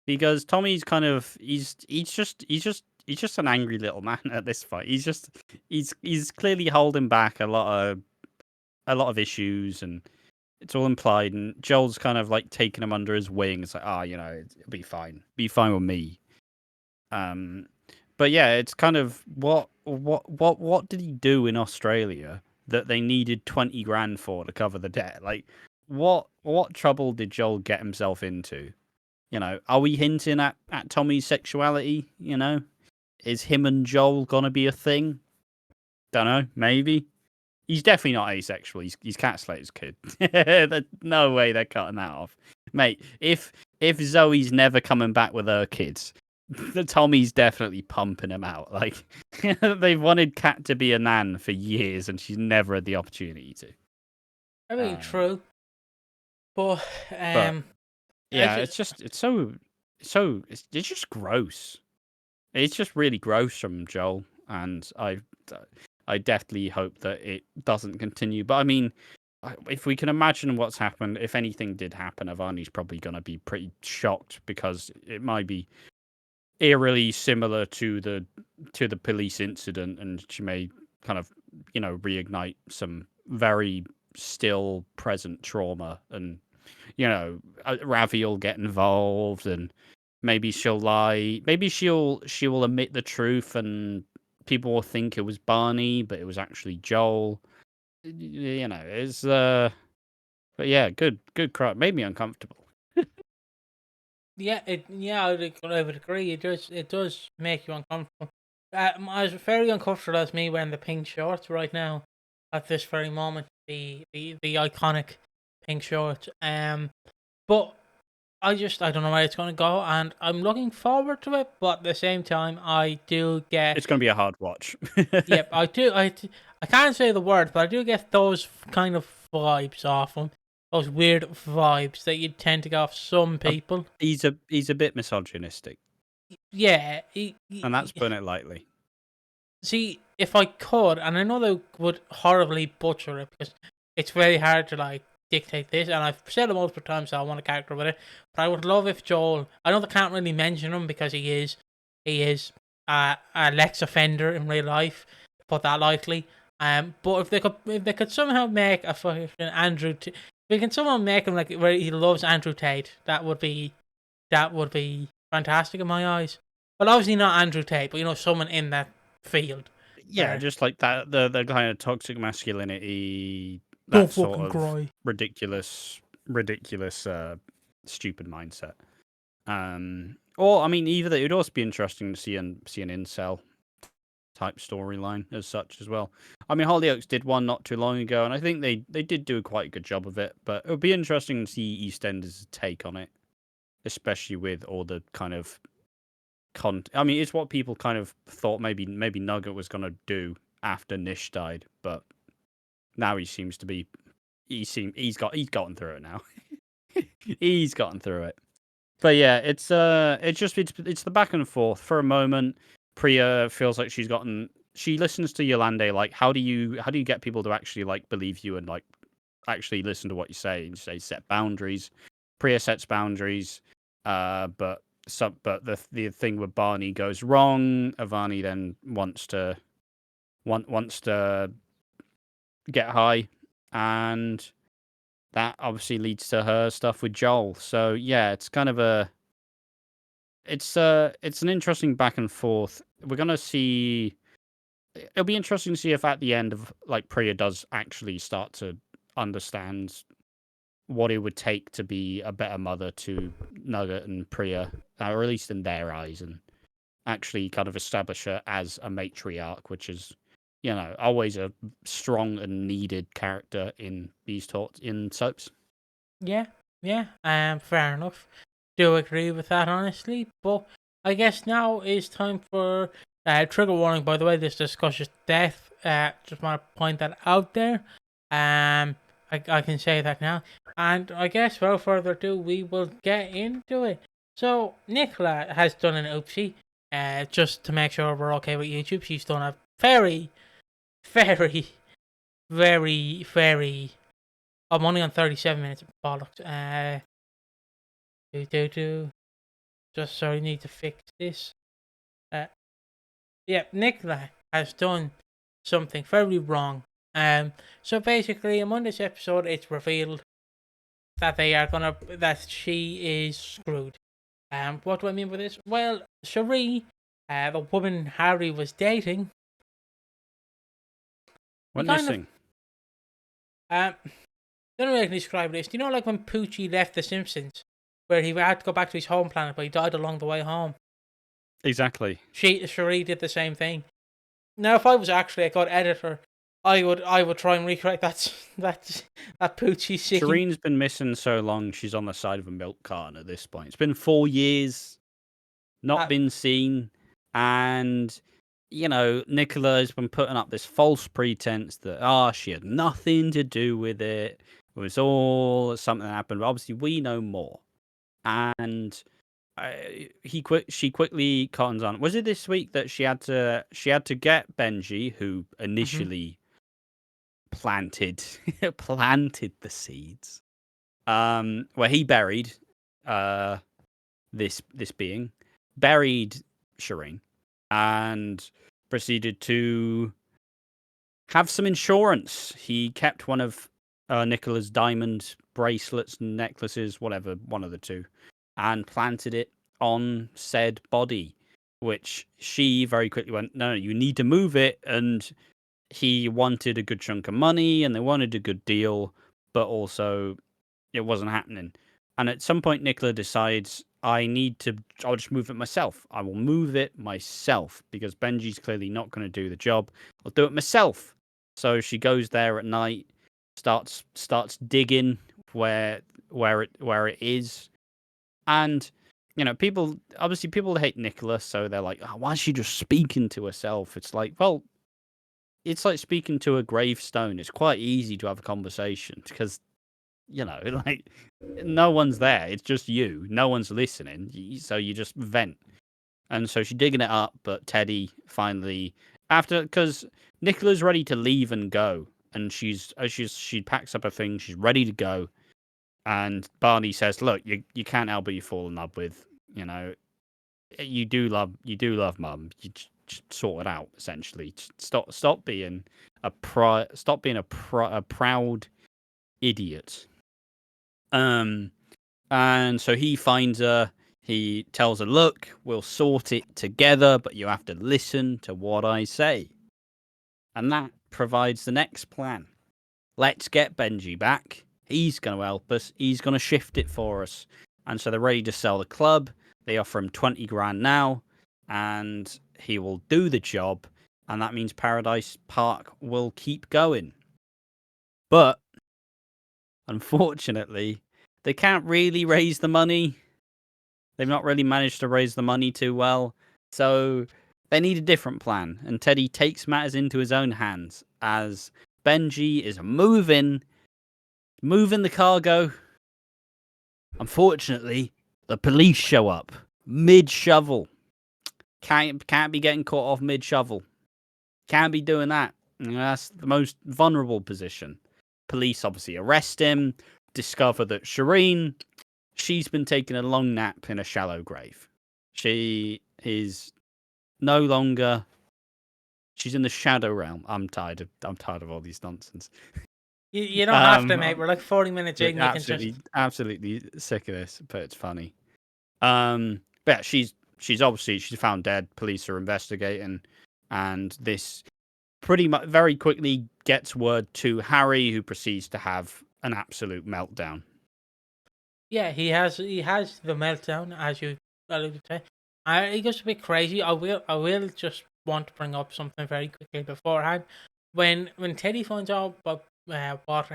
because Tommy's kind of he's just an angry little man at this fight. He's clearly holding back a lot of issues, and it's all implied. And Joel's kind of like taking him under his wing. It's like, it'll be fine with me. But yeah, it's kind of what did he do in Australia that they needed 20 grand for to cover the debt? Like, what trouble did Joel get himself into? Are we hinting at Tommy's sexuality? Is him and Joel gonna be a thing? Don't know. Maybe. He's definitely not asexual. He's Cat Slater's kid. No way they're cutting that off, mate. If Zoe's never coming back with her kids, the Tommy's definitely pumping him out. Like they've wanted Cat to be a nan for years, and she's never had the opportunity to. I mean, true, but yeah, it's just gross. It's just really gross from Joel, and I definitely hope that it doesn't continue. But I mean, if we can imagine what's happened, if anything did happen, Avanni's probably going to be pretty shocked, because it might be eerily similar to the police incident, and she may kind of reignite some very still present trauma, and Ravi will get involved, and maybe she'll lie, maybe she will admit the truth, and people will think it was Barney, but it was actually Joel. It's but yeah, good crap. Made me uncomfortable. Yeah, I would agree. It does make you uncomfortable. I'm as very uncomfortable as me wearing the pink shorts right now, at this very moment. The iconic pink shorts. But I don't know where it's going to go, and I'm looking forward to it. But at the same time, I do get it's going to be a hard watch. Yep, I do. I can't say the word, but I do get those kind of vibes off him. Those weird vibes that you tend to get off some people. He's a bit misogynistic. Yeah, and that's putting it lightly. See, if I could, and I know they would horribly butcher it, because it's very hard to like dictate this, and I've said it multiple times, so I want a character with it. But I would love if Joel. I know they can't really mention him because he is a Lex offender in real life, to put that lightly. But if they could somehow make a fucking Andrew. We can somehow make him like where he loves Andrew Tate. That would be fantastic in my eyes. Well, obviously not Andrew Tate, but someone in that field. Yeah, just like that, the kind of toxic masculinity, Don't that sort fucking of cry. ridiculous, stupid mindset. Or I mean, either that, it would also be interesting to see an incel. type storyline as such as well. I mean, Hollyoaks did one not too long ago, and I think they did do quite a good job of it. But it would be interesting to see EastEnders' take on it, especially with all the kind of I mean, it's what people kind of thought maybe Nugget was going to do after Nish died, but now he seems to be he's gotten through it now. He's gotten through it. But yeah, it's the back and forth for a moment. Priya feels like she listens to Yolande, like how do you get people to actually like believe you and like actually listen to what you say and say set boundaries. Priya sets boundaries, but the thing with Barney goes wrong. Avanni then wants to get high, and that obviously leads to her stuff with Joel. So yeah, it's kind of it's an interesting back and forth. We're gonna see. It'll be interesting to see if at the end of like Priya does actually start to understand what it would take to be a better mother to Nugget and Priya, or at least in their eyes, and actually kind of establish her as a matriarch, which is, always a strong and needed character in these talks in soaps. Yeah, fair enough. Do agree with that, honestly. But I guess now is time for trigger warning. By the way, this discusses death. Just want to point that out there. I can say that now. And I guess without further ado, we will get into it. So Nicola has done an oopsie. Just to make sure we're okay with YouTube, she's done a very, very, very, very. I'm only on 37 minutes of bollocks. Just sorry, I need to fix this. Yeah, Nicola has done something very wrong. So basically, in Monday's episode, it's revealed that that she is screwed. What do I mean by this? Well, Shireen, the woman Harry was dating, went missing. Don't know how I can describe this. Do you know, like when Poochie left The Simpsons, where he had to go back to his home planet, but he died along the way home? Exactly. Shireen did the same thing. Now, if I was actually a good editor, I would try and recreate that Poochie scene. Shireen's been missing so long, she's on the side of a milk carton at this point. It's been 4 years, not been seen, and Nicola has been putting up this false pretense that she had nothing to do with it. It was all something that happened. But obviously, we know more, and she quickly cottons on. Was it this week that she had to get Benji, who initially planted the seeds, where he buried this being, buried Shireen, and proceeded to have some insurance. He kept one of Nicola's diamond bracelets, necklaces, whatever, one of the two, and planted it on said body, which she very quickly went, no, you need to move it. And he wanted a good chunk of money and they wanted a good deal, but also it wasn't happening. And at some point, Nicola decides, I'll just move it myself. I will move it myself because Benji's clearly not going to do the job. I'll do it myself. So she goes there at night, starts digging where it is. And, people hate Nicola, so they're like, why is she just speaking to herself? It's like, well, it's like speaking to a gravestone. It's quite easy to have a conversation because, like, no one's there. It's just you. No one's listening. So you just vent. And so she's digging it up, but Teddy finally, because Nicola's ready to leave and go. And she packs up her things. She's ready to go. And Barney says, look, you can't help but you fall in love with, you do love mum. You just sort it out, essentially. Stop being a proud idiot. And so he finds her. He tells her, look, we'll sort it together, but you have to listen to what I say. And that provides the next plan. Let's get Benji back. He's going to help us. He's going to shift it for us. And so they're ready to sell the club. They offer him 20 grand now, and he will do the job. and that means Paradise Park will keep going. But unfortunately, they can't really raise the money. They've not really managed to raise the money too well, so they need a different plan. And Teddy takes matters into his own hands as Benji is moving the cargo. Unfortunately, the police show up mid-shovel. Can't be getting caught off mid-shovel. Can't be doing that. That's the most vulnerable position. Police obviously arrest him, discover that Shireen, she's been taking a long nap in a shallow grave. She is no longer. She's in the shadow realm. I'm tired of all these nonsense. You don't have to, mate. We're like 40 minutes in. Absolutely sick of this, but it's funny. But yeah, she's found dead. Police are investigating, and this pretty much very quickly gets word to Harry, who proceeds to have an absolute meltdown. Yeah, he has the meltdown, as you alluded to. He goes a bit crazy. I will just want to bring up something very quickly beforehand. When Teddy finds out about what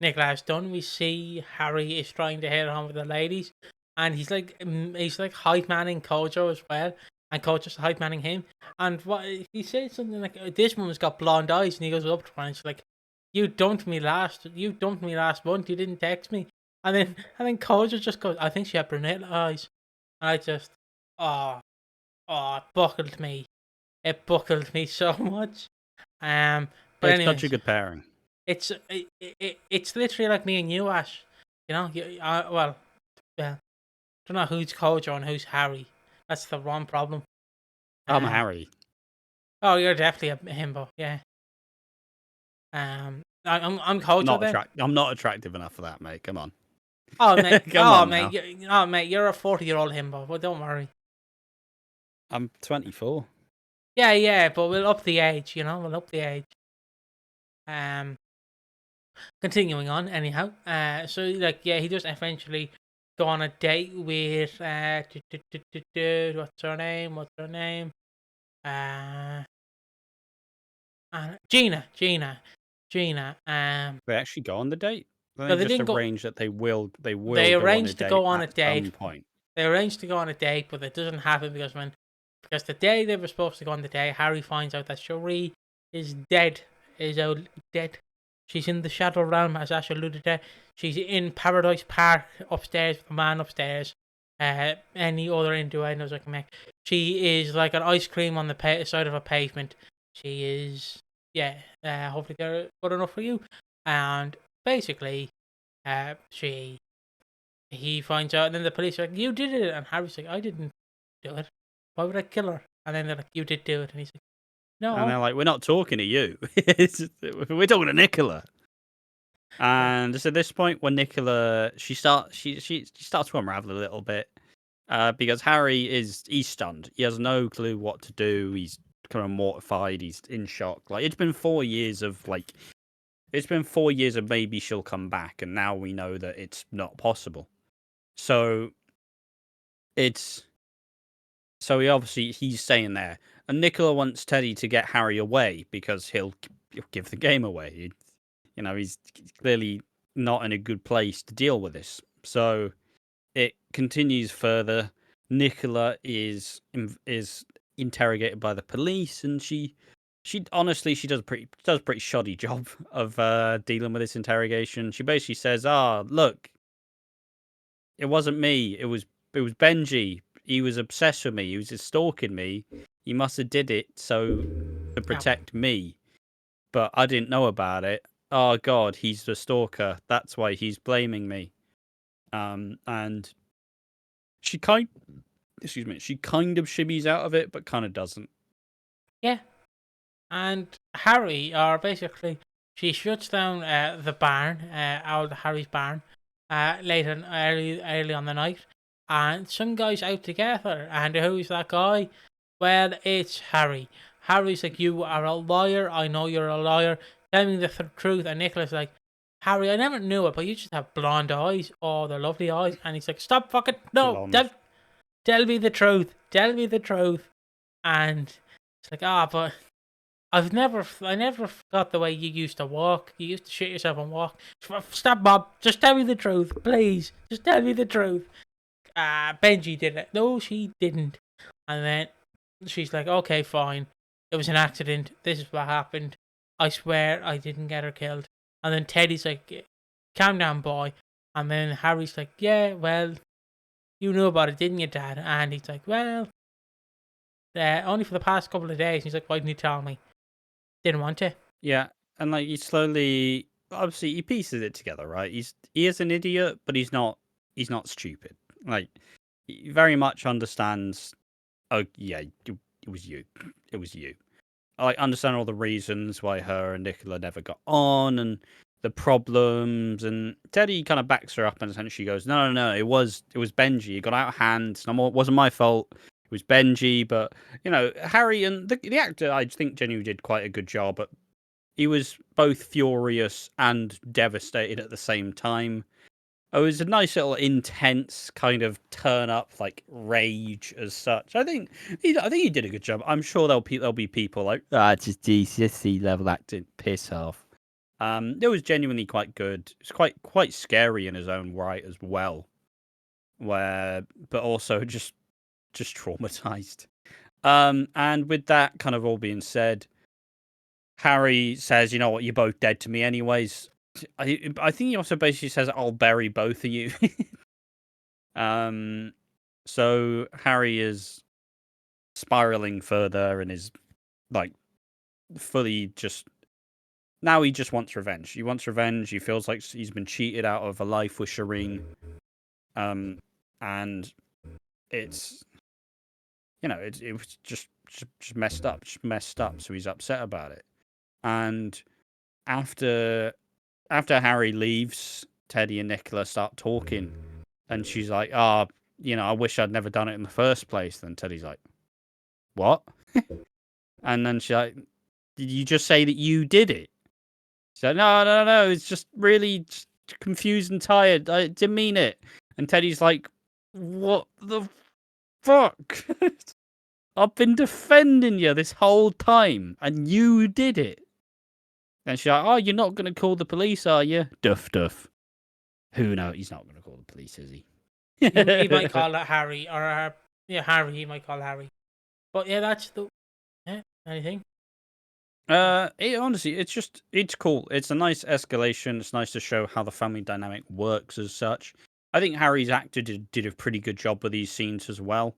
Nicola has done, we see Harry is trying to hit on with the ladies, and he's like hype manning Kojo as well, and Kojo's hype manning him. And what he said something like, "This woman's got blonde eyes," and he goes up to her and she's like, "You dumped me last month. You didn't text me." And then Kojo just goes, "I think she had brunette eyes." And I just, it buckled me. It buckled me so much. But it's anyways, such a good pairing. It's literally like me and you, Ash. You know, don't know who's Kojo and who's Harry. That's the wrong problem. I'm Harry. Oh, you're definitely a himbo, yeah. I'm Kojo. I'm not attractive enough for that, mate. Come on. Oh mate, mate, you're a 40-year-old himbo. Well, don't worry. I'm 24. Yeah, but we'll up the age. We'll up the age. Continuing on, anyhow. So he does eventually go on a date with what's her name? Gina. They actually go on the date. No, they just arrange that they will. They arrange to go on a date. Some point. They arrange to go on a date, but it doesn't happen because the day they were supposed to go on the date, Harry finds out that Shireen is dead. Dead. She's in the shadow realm, as Ash alluded to. She's in Paradise Park upstairs with the man upstairs. Any other innuendos I can make. She is like an ice cream on the side of a pavement. She is, hopefully they're good enough for you. And basically, he finds out, and then the police are like, "You did it," and Harry's like, "I didn't do it. Why would I kill her?" And then they're like, "You did do it," and he's like, "No." And they're like, "We're not talking to you. We're talking to Nicola." And it's at this point when Nicola she starts to unravel a little bit, because Harry he's stunned. He has no clue what to do. He's kind of mortified. He's in shock. Like it's been 4 years of maybe she'll come back, and now we know that it's not possible. So he's staying there, and Nicola wants Teddy to get Harry away because he'll give the game away. He's clearly not in a good place to deal with this. So it continues further. Nicola is interrogated by the police, and she honestly does a pretty shoddy job of dealing with this interrogation. She basically says, look, it wasn't me. It was Benji. He was obsessed with me. He was just stalking me. He must have did it to protect me, but I didn't know about it. Oh God, he's the stalker. That's why he's blaming me. And she kind of shimmies out of it, but kind of doesn't. Yeah. And Harry, she shuts down the barn, Harry's barn, early on the night, and some guy's out to get her. And who's that guy? Well, it's Harry. Harry's like, "You are a liar. I know you're a liar. Tell me the truth." And Nicola's like, "Harry, I never knew it, but you just have blonde eyes. Oh, they're lovely eyes." And he's like, "Stop fucking no! Tell me the truth. Tell me the truth." And it's like, but I never forgot the way you used to walk. You used to shit yourself and walk. Stop, Bob. Just tell me the truth, please. Just tell me the truth. Benji did it. No, she didn't. And then she's like, okay, fine. It was an accident. This is what happened. I swear I didn't get her killed. And then Teddy's like, calm down, boy. And then Harry's like, yeah, well, you knew about it, didn't you, Dad? And he's like, well, only for the past couple of days. He's like, why didn't you tell me? Didn't want to. Yeah, and like he slowly, obviously, he pieces it together, right? He is an idiot, but he's not stupid. Like he very much understands. Oh yeah, it was you. It was you. I like understand all the reasons why her and Nicola never got on and the problems. And Teddy kind of backs her up and essentially goes, no, it was Benji. It got out of hand. It wasn't my fault. It was Benji. But Harry and the actor, I think, genuinely did quite a good job. But he was both furious and devastated at the same time. It was a nice little intense kind of turn up, like rage as such. I think he did a good job. I'm sure there'll be people like it's just GCSE level acting, piss off. It was genuinely quite good. It's quite scary in his own right as well, but also just traumatized. And with that kind of all being said, Harry says, "You know what? You're both dead to me, anyways." I think he also basically says, "I'll bury both of you." So Harry is spiraling further and is like fully just now he just wants revenge. He wants revenge. He feels like he's been cheated out of a life with Shireen. And it's it was just messed up, So he's upset about it. And after Harry leaves, Teddy and Nicola start talking, and she's like, I wish I'd never done it in the first place. Then Teddy's like, what? And then she's like, did you just say that you did it? She's like, no, it's just really confused and tired. I didn't mean it. And Teddy's like, what the fuck? I've been defending you this whole time, and you did it. And she's like, oh, you're not going to call the police, are you? Duff. Who knows? He's not going to call the police, is he? He might call it Harry, or Harry. He might call Harry. But yeah, that's anything. Honestly, it's cool. It's a nice escalation. It's nice to show how the family dynamic works as such. I think Harry's actor did a pretty good job with these scenes as well.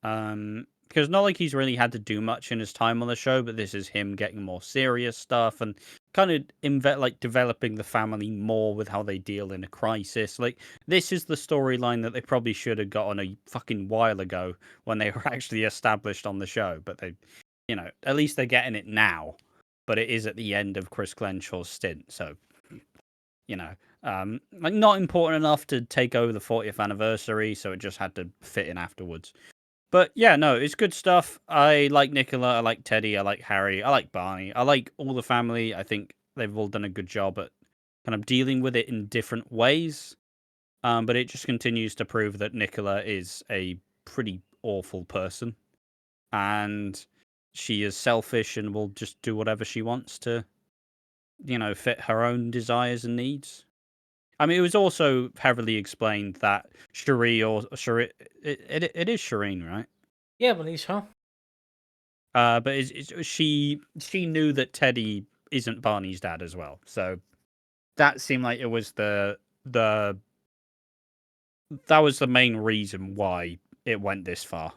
Because not like he's really had to do much in his time on the show, but this is him getting more serious stuff and kind of developing the family more with how they deal in a crisis. Like this is the storyline that they probably should have got on a fucking while ago when they were actually established on the show. But they, at least they're getting it now. But it is at the end of Chris Glenshaw's stint, so like not important enough to take over the 40th anniversary, so it just had to fit in afterwards. But yeah, no, it's good stuff. I like Nicola, I like Teddy, I like Harry, I like Barney, I like all the family. I think they've all done a good job at kind of dealing with it in different ways. But it just continues to prove that Nicola is a pretty awful person. And she is selfish and will just do whatever she wants to, fit her own desires and needs. I mean, it was also heavily explained that Shireen, it is Shireen, right? Yeah, I believe so. But she knew that Teddy isn't Barney's dad as well, so that seemed like it was that was the main reason why it went this far.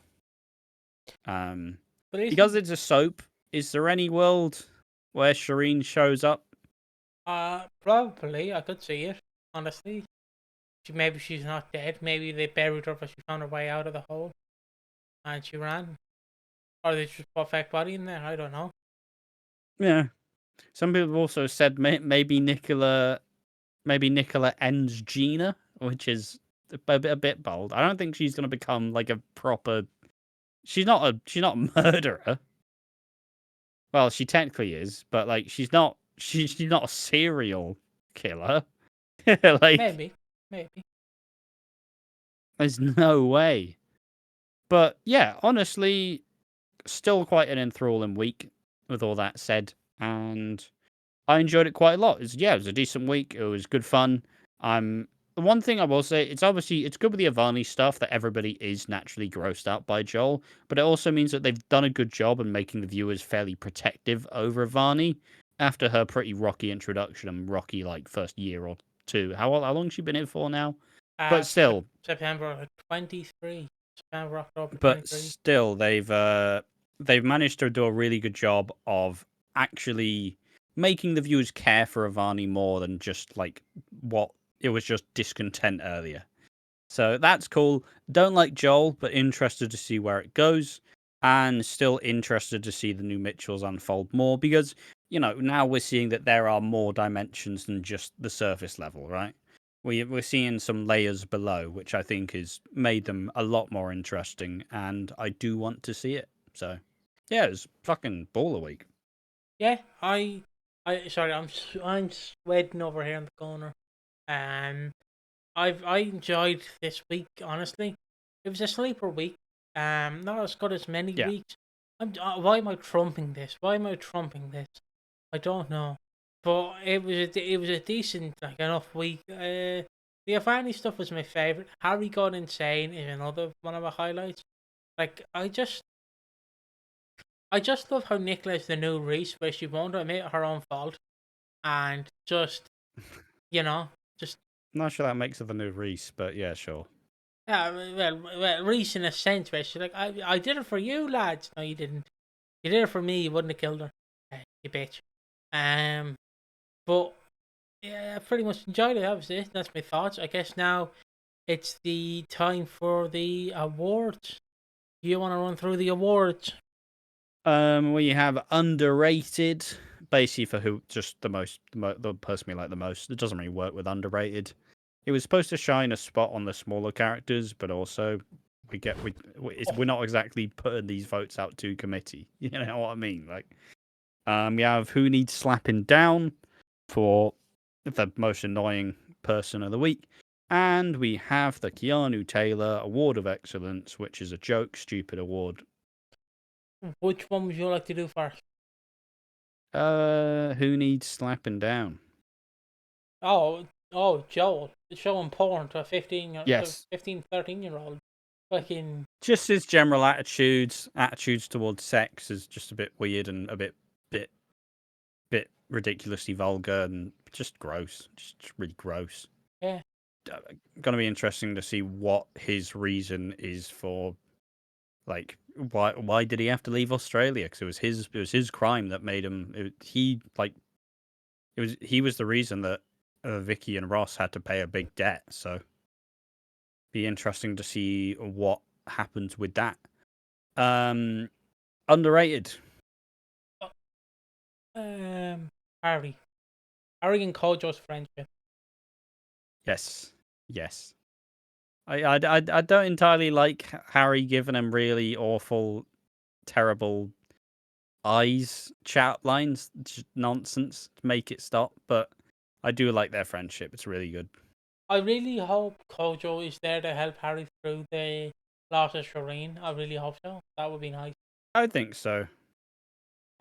Because it's a soap. Is there any world where Shireen shows up? Probably. I could see it. Honestly, maybe she's not dead. Maybe they buried her, but she found her way out of the hole, and she ran. Or they just put a fake body in there. I don't know. Yeah. Some people have also said maybe Nicola ends Gina, which is a bit bold. I don't think she's going to become like a proper. She's not a murderer. Well, she technically is, but like she's not a serial killer. Like maybe. There's no way. But yeah, honestly, still quite an enthralling week. with all that said, and I enjoyed it quite a lot. It was a decent week. It was good fun. The one thing I will say, it's good with the Avanni stuff that everybody is naturally grossed out by Joel, but it also means that they've done a good job in making the viewers fairly protective over Avanni after her pretty rocky introduction and rocky like first year or two. How long has she been in for now? But still, September 23. September, October but 23. still, they've managed to do a really good job of actually making the viewers care for Avani more than just like what it was just discontent earlier. So that's cool. Don't like Joel, but interested to see where it goes, and still interested to see the new Mitchells unfold more because now we're seeing that there are more dimensions than just the surface level, right? We're seeing some layers below, which I think has made them a lot more interesting, and I do want to see it. So, yeah, it was fucking baller week. Yeah, sorry, I'm sweating over here in the corner. Um, I enjoyed this week. Honestly, it was a sleeper week. Not as good as many Yeah. weeks. Why am I trumping this? Why am I trumping this? I don't know, but it was a decent like enough week. The Avanni stuff was my favorite. Harry got insane is another one of the highlights. Like I just love how Nicola is the new Reese, where she won't admit her own fault and just you know just Not sure that makes her the new Reese, but yeah, sure. yeah well Reese in a sense where she's like I did it for you lads. No, you didn't. You did it for me. You wouldn't have killed her. You bitch. Um, but yeah, I pretty much enjoyed it. That was it. That's my thoughts. I guess now it's the time for the awards. Do you want to run through the awards? We have underrated, basically for who just the person we like the most. It doesn't really work with underrated. It was supposed to shine a spot on the smaller characters, but also we're not exactly putting these votes out to committee. You know what I mean? Like, we have who needs slapping down for the most annoying person of the week, and we have the Keanu Taylor Award of Excellence, which is a joke, stupid award. Which one would you like to do first? Who needs slapping down? Joel. Showing porn to a Yes. 13 year old. Fucking Just his general attitudes towards sex is just a bit weird and a bit ridiculously vulgar and just gross. Just really gross. yeah. Gonna be interesting to see what his reason is for, like, why did he have to leave Australia? Because it was his crime that made him. He was the reason that Vicky and Ross had to pay a big debt. So be interesting to see what happens with that. Underrated. Harry. Harry and Kojo's friendship. Yes. Yes. I don't entirely like Harry giving him really awful, terrible eyes chat lines. Just nonsense to make it stop. But I do like their friendship. It's really good. I really hope Kojo is there to help Harry through the loss of Shireen. I really hope so. That would be nice. I think so.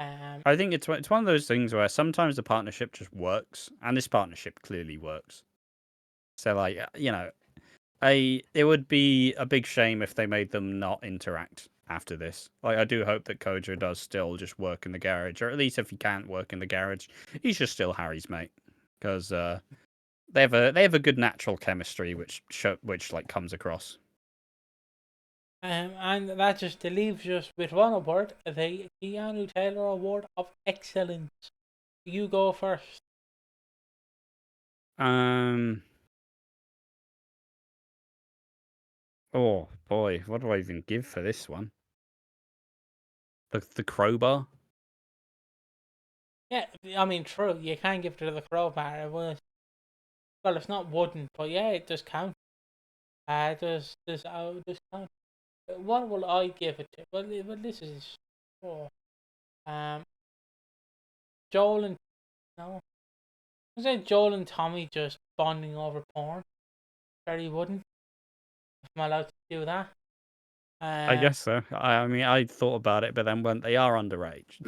I think it's one of those things where sometimes the partnership just works, and this partnership clearly works. So, like, it would be a big shame if they made them not interact after this. Like, I do hope that Kojo does still just work in the garage, or at least if he can't work in the garage, he's just still Harry's mate, because they have a good natural chemistry, which like comes across. And that just leaves us with one award, the Keanu Taylor Award of Excellence. You go first. Um. Oh boy, what do I even give for this one? The crowbar. Yeah, I mean, true. You can't give it to the crowbar. Well, it's not wooden, but yeah, it does count. Does count. What will I give it to? Well, this is. Oh, um, Joel and no, I say Joel and Tommy just bonding over porn. Very wooden. If I'm allowed to do that. I Um, guess so. I mean, I thought about it, but then when they are underage.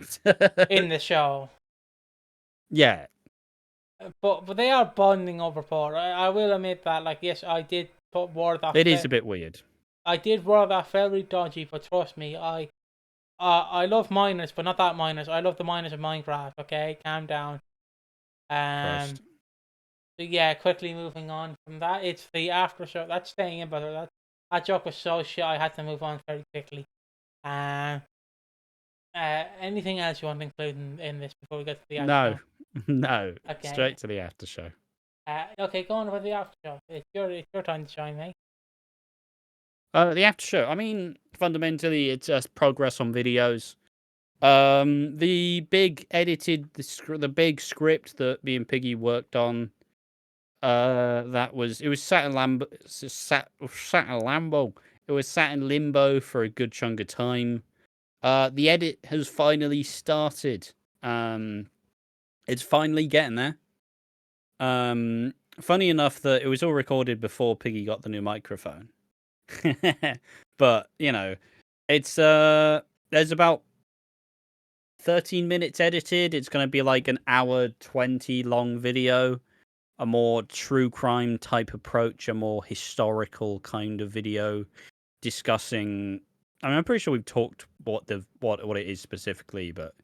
in the show. Yeah, But they are bonding over Paul. I will admit that. Like, yes, I did put word that it is a bit weird. I did word that very dodgy. But trust me, I love miners, but not that miners. I love the miners of Minecraft. Okay, calm down. Um. Christ. So yeah, quickly moving on from that, it's the after show. That's staying in, but that joke was so shit. I had to move on very quickly. Um. Anything else you want to include in this before we get to the after No, show? no. Okay. Straight to the after show. Okay, go on with the after show. It's your time to shine, mate. The after show. I mean, fundamentally, it's just progress on videos. The big edited, the big script that me and Piggy worked on. It was sat in Lambo. Sat in Lambo. It was sat in limbo for a good chunk of time. The edit has finally started. It's finally getting there. Funny enough that it was all recorded before Piggy got the new microphone. But, it's there's about 13 minutes edited. It's going to be like an hour 20 long video, a more true crime type approach, a more historical kind of video discussing. I mean, I'm pretty sure we've talked what it is specifically, but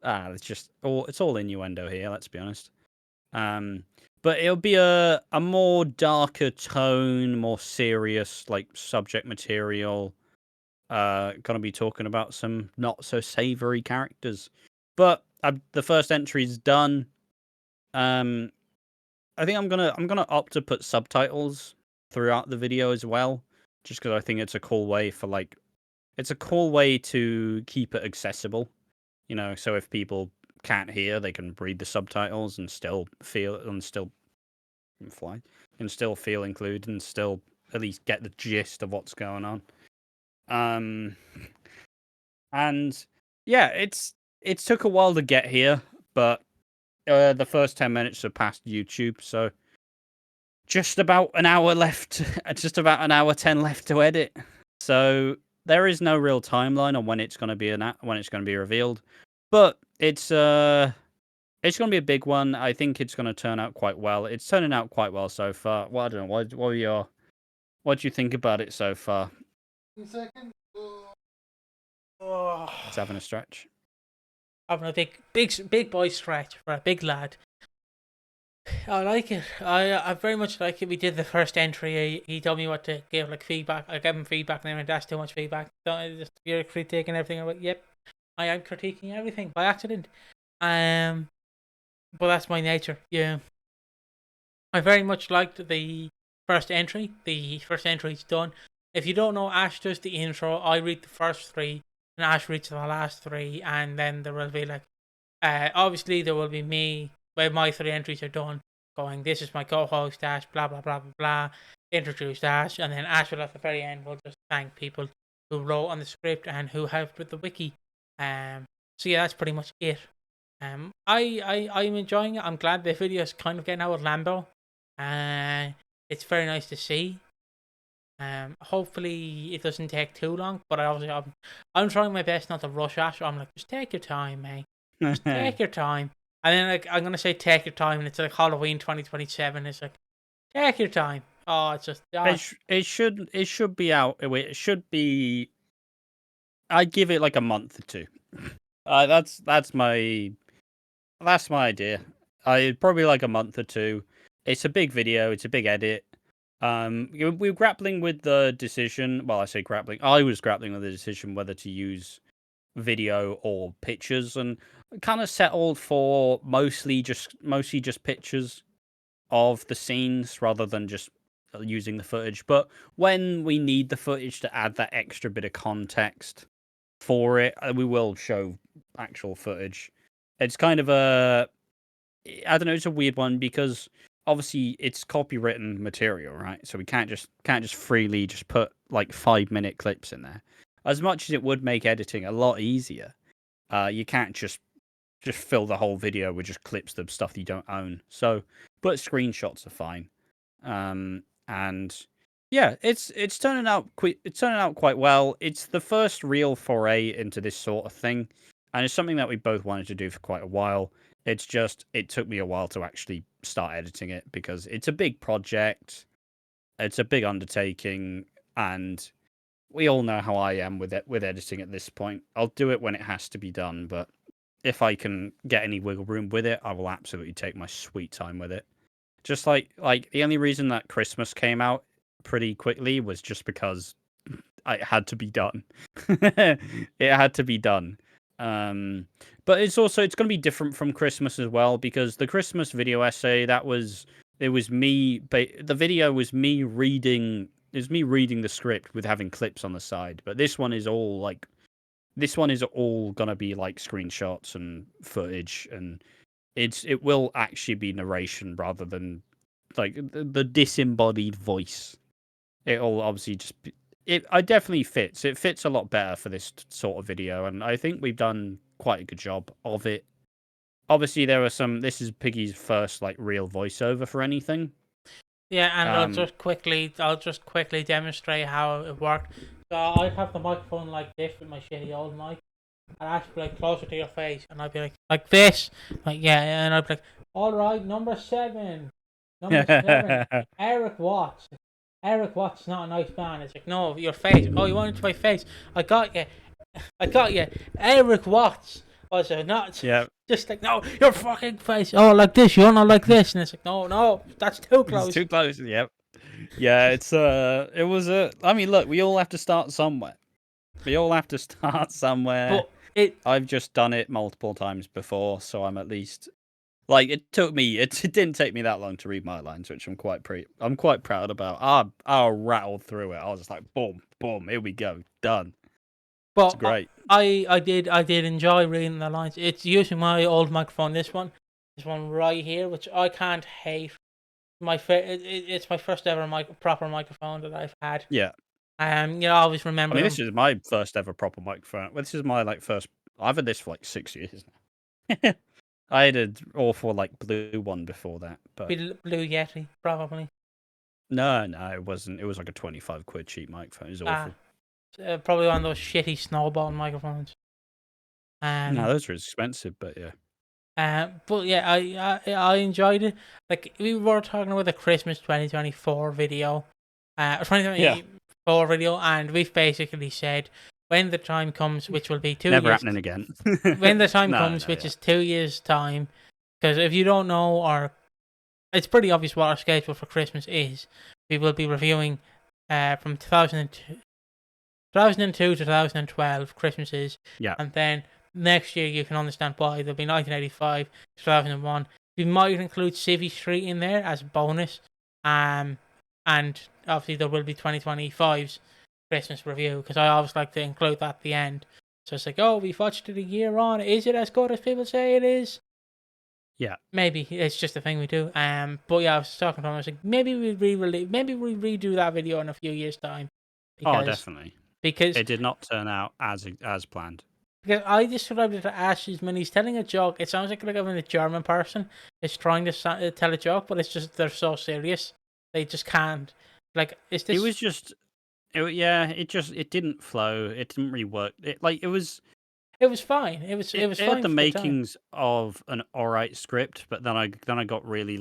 it's all innuendo here. Let's be honest. But it'll be a more darker tone, more serious like subject material. Gonna be talking about some not so savory characters. But the first entry is done. Um, I think I'm gonna opt to put subtitles throughout the video as well, just because I think it's a cool way it's a cool way to keep it accessible. So if people can't hear, they can read the subtitles and still feel and still fly and still feel included and still at least get the gist of what's going on. Um, and yeah, it took a while to get here, but the first 10 minutes surpassed YouTube, so just about an hour left, just about an hour 10 left to edit. So there is no real timeline on when it's going to be revealed, but it's going to be a big one. I think it's going to turn out quite well. It's turning out quite well so far. Well, I don't know. What do you think about it so far? Second. Oh, It's having a stretch. having a big boy stretch for a big lad. I like it. I very much like it. We did the first entry. He told me what to give, like feedback. I gave him feedback, and then that's too much feedback. You're critiquing everything. I went, yep, I am critiquing everything by accident. But that's my nature. Yeah, I very much liked the first entry. The first entry's done. If you don't know, Ash does the intro. I read the first three, and Ash reads the last three, and then there will be like, obviously there will be me when my three entries are done, going, "This is my co-host Ash," blah blah blah blah blah. Introduce Ash, and then Ash will at the very end will just thank people who wrote on the script and who helped with the wiki. So yeah, that's pretty much it. I'm enjoying it. I'm glad the video is kind of getting out of Lambo. It's very nice to see. Hopefully it doesn't take too long, but I'm trying my best not to rush Ash. I'm like, just take your time, mate. Just take your time. And then like I'm gonna say take your time, and it's like Halloween 2027. It's like take your time. Oh, it's just It should be out. It should be. I'd give it like a month or two. That's my idea. I probably like a month or two. It's a big video. It's a big edit. We were grappling with the decision. Well, I say grappling. I was grappling with the decision whether to use video or pictures, and kind of settled for mostly just pictures of the scenes rather than just using the footage. But when we need the footage to add that extra bit of context for it, we will show actual footage. It's kind of I don't know, it's a weird one because obviously it's copywritten material, right? So we can't just freely just put like 5-minute clips in there. As much as it would make editing a lot easier, you can't just fill the whole video with just clips of stuff you don't own. So, but screenshots are fine. And Yeah, it's turning out quite well. It's the first real foray into this sort of thing, and it's something that we both wanted to do for quite a while. It's just it took me a while to actually start editing it because it's a big project, it's a big undertaking, and we all know how I am with editing at this point. I'll do it when it has to be done, but if I can get any wiggle room with it, I will absolutely take my sweet time with it. Just like the only reason that Christmas came out pretty quickly was just because it had to be done. It had to be done. But it's going to be different from Christmas as well because the Christmas video essay it was me. The video was me reading. It was me reading the script with having clips on the side. But this one is all gonna be like screenshots and footage, and it will actually be narration rather than like the disembodied voice. It'll obviously just be, it definitely fits. It fits a lot better for this sort of video, and I think we've done quite a good job of it. Obviously, this is Piggy's first like real voiceover for anything. Yeah, and I'll Um, just quickly demonstrate how it worked. So I'd have the microphone like this with my shitty old mic, and I'd be like closer to your face, and I'd be like this, like yeah, and I'd be like, all right, number seven, Eric Watts. Eric Watts is not a nice man. It's like, no, your face. Oh, you wanted to my face. I got you. I got you. Eric Watts. Was it not? yeah, Just like, no, your fucking face. Oh, like this. You're not like this. And it's like, no, that's too it's close. too close. Yep. Yeah, it was a. I mean, look, we all have to start somewhere. We all have to start somewhere. But I've just done it multiple times before, so I'm at least like it didn't take me that long to read my lines, which I'm quite proud about. I rattled through it. I was just like, boom, boom, here we go, done. It's But great. I did enjoy reading the lines. It's using my old microphone. This one right here, which I can't hate. It's my first ever proper microphone that I've had. Yeah. I always remember. I mean, this is my first ever proper microphone. Well, this is my like first. I've had this for like 6 years now. I had an awful like blue one before that, but Blue Yeti, probably. no, it wasn't. It was like a 25 quid cheap microphone. It was awful. Probably one of those shitty snowball microphones. No, those are expensive, but yeah. But yeah, I enjoyed it. Like we were talking about the Christmas 2024 video, 2024 video, and we've basically said when the time comes, which will be 2 Never years. happening again. When the time comes, which is 2 years time, because if you don't know, it's pretty obvious what our schedule for Christmas is. We will be reviewing from 2002 to 2012 Christmases. Yeah. And then next year you can understand why. There'll be 1985, 2001. We might include Civvy Street in there as a bonus. And obviously there will be 2025's Christmas review, because I always like to include that at the end. So it's like, oh, we've watched it a year on. Is it as good as people say it is? Yeah. Maybe it's just a thing we do. But yeah, I was talking to him. I was like, maybe we redo that video in a few years' time. Oh, definitely. Because it did not turn out as planned. Because I described it to Ash when he's telling a joke. It sounds like when a German person is trying to tell a joke, but it's just they're so serious they just can't. Like, is this? It was just, it didn't flow. It didn't really work. It was. It was fine. It was It fine. had the for makings of an alright script, but then I got really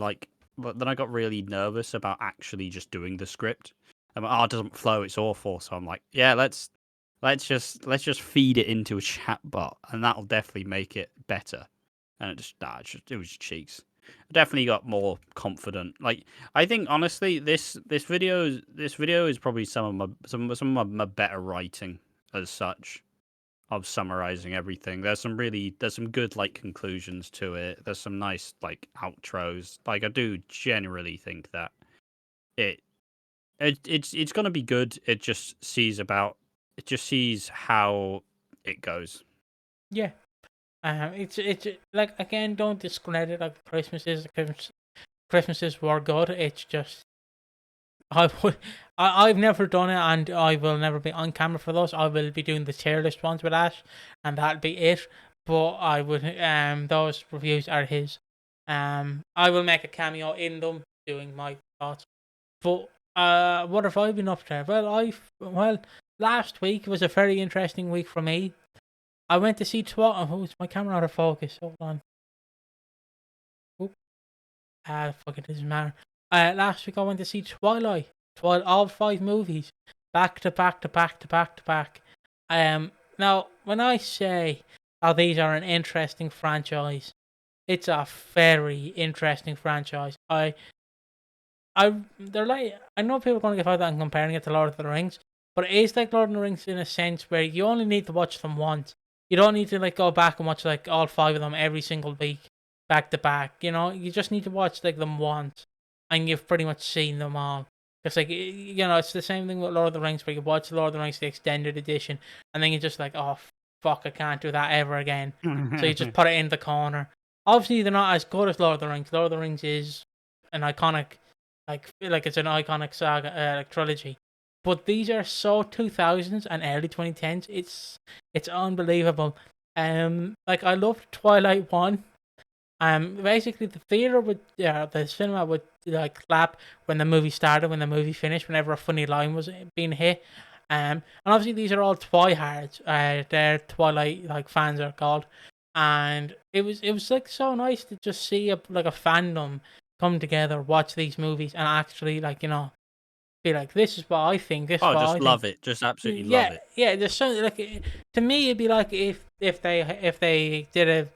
nervous about actually just doing the script. I'm like, it doesn't flow. It's awful. So I'm like, yeah, let's just feed it into a chat bot, and that'll definitely make it better. And it was cheeks. I definitely got more confident. Like, I think honestly, this video is probably some of my better writing as such, of summarizing everything. There's some good like conclusions to it. There's some nice like outros. Like, I do generally think that it's gonna be good. It just sees how it goes. Yeah. It's like, again, don't discredit like Christmases were good. It's just I've never done it, and I will never be on camera for those. I will be doing the tier list ones with Ash, and that'll be it. But I would those reviews are his. I will make a cameo in them doing my thoughts. But What have I been up to? Well, last week was a very interesting week for me. I went to see Oh, it's my camera out of focus. Hold on. Oop. Fuck it, doesn't matter. Last week I went to see Twilight. All 5 movies, back to back to back to back to back. Now when I say, "Oh, these are an interesting franchise," it's a very interesting franchise. They're like, I know people are going to get out that and comparing it to Lord of the Rings, but it is like Lord of the Rings in a sense where you only need to watch them once. You don't need to like go back and watch like all 5 of them every single week, back to back. You know, you just need to watch like them once, and you've pretty much seen them all. It's like, it's the same thing with Lord of the Rings, where you watch Lord of the Rings the extended edition, and then you're just like, oh fuck, I can't do that ever again. So you just put it in the corner. Obviously, they're not as good as Lord of the Rings. Lord of the Rings is an iconic, like it's an iconic saga, like trilogy. But these are so 2000s and early 2010s. It's unbelievable. Like I loved Twilight 1. Basically the theater would, the cinema would like clap when the movie started, when the movie finished, whenever a funny line was being hit. And obviously these are all Twihards. They're Twilight like fans are called, and it was like so nice to just see a fandom come together, watch these movies, and actually be like, this is what I think. This is Oh, what just I love think. it. Just absolutely love Yeah, it. yeah. There's something like to me, it'd be like if they did a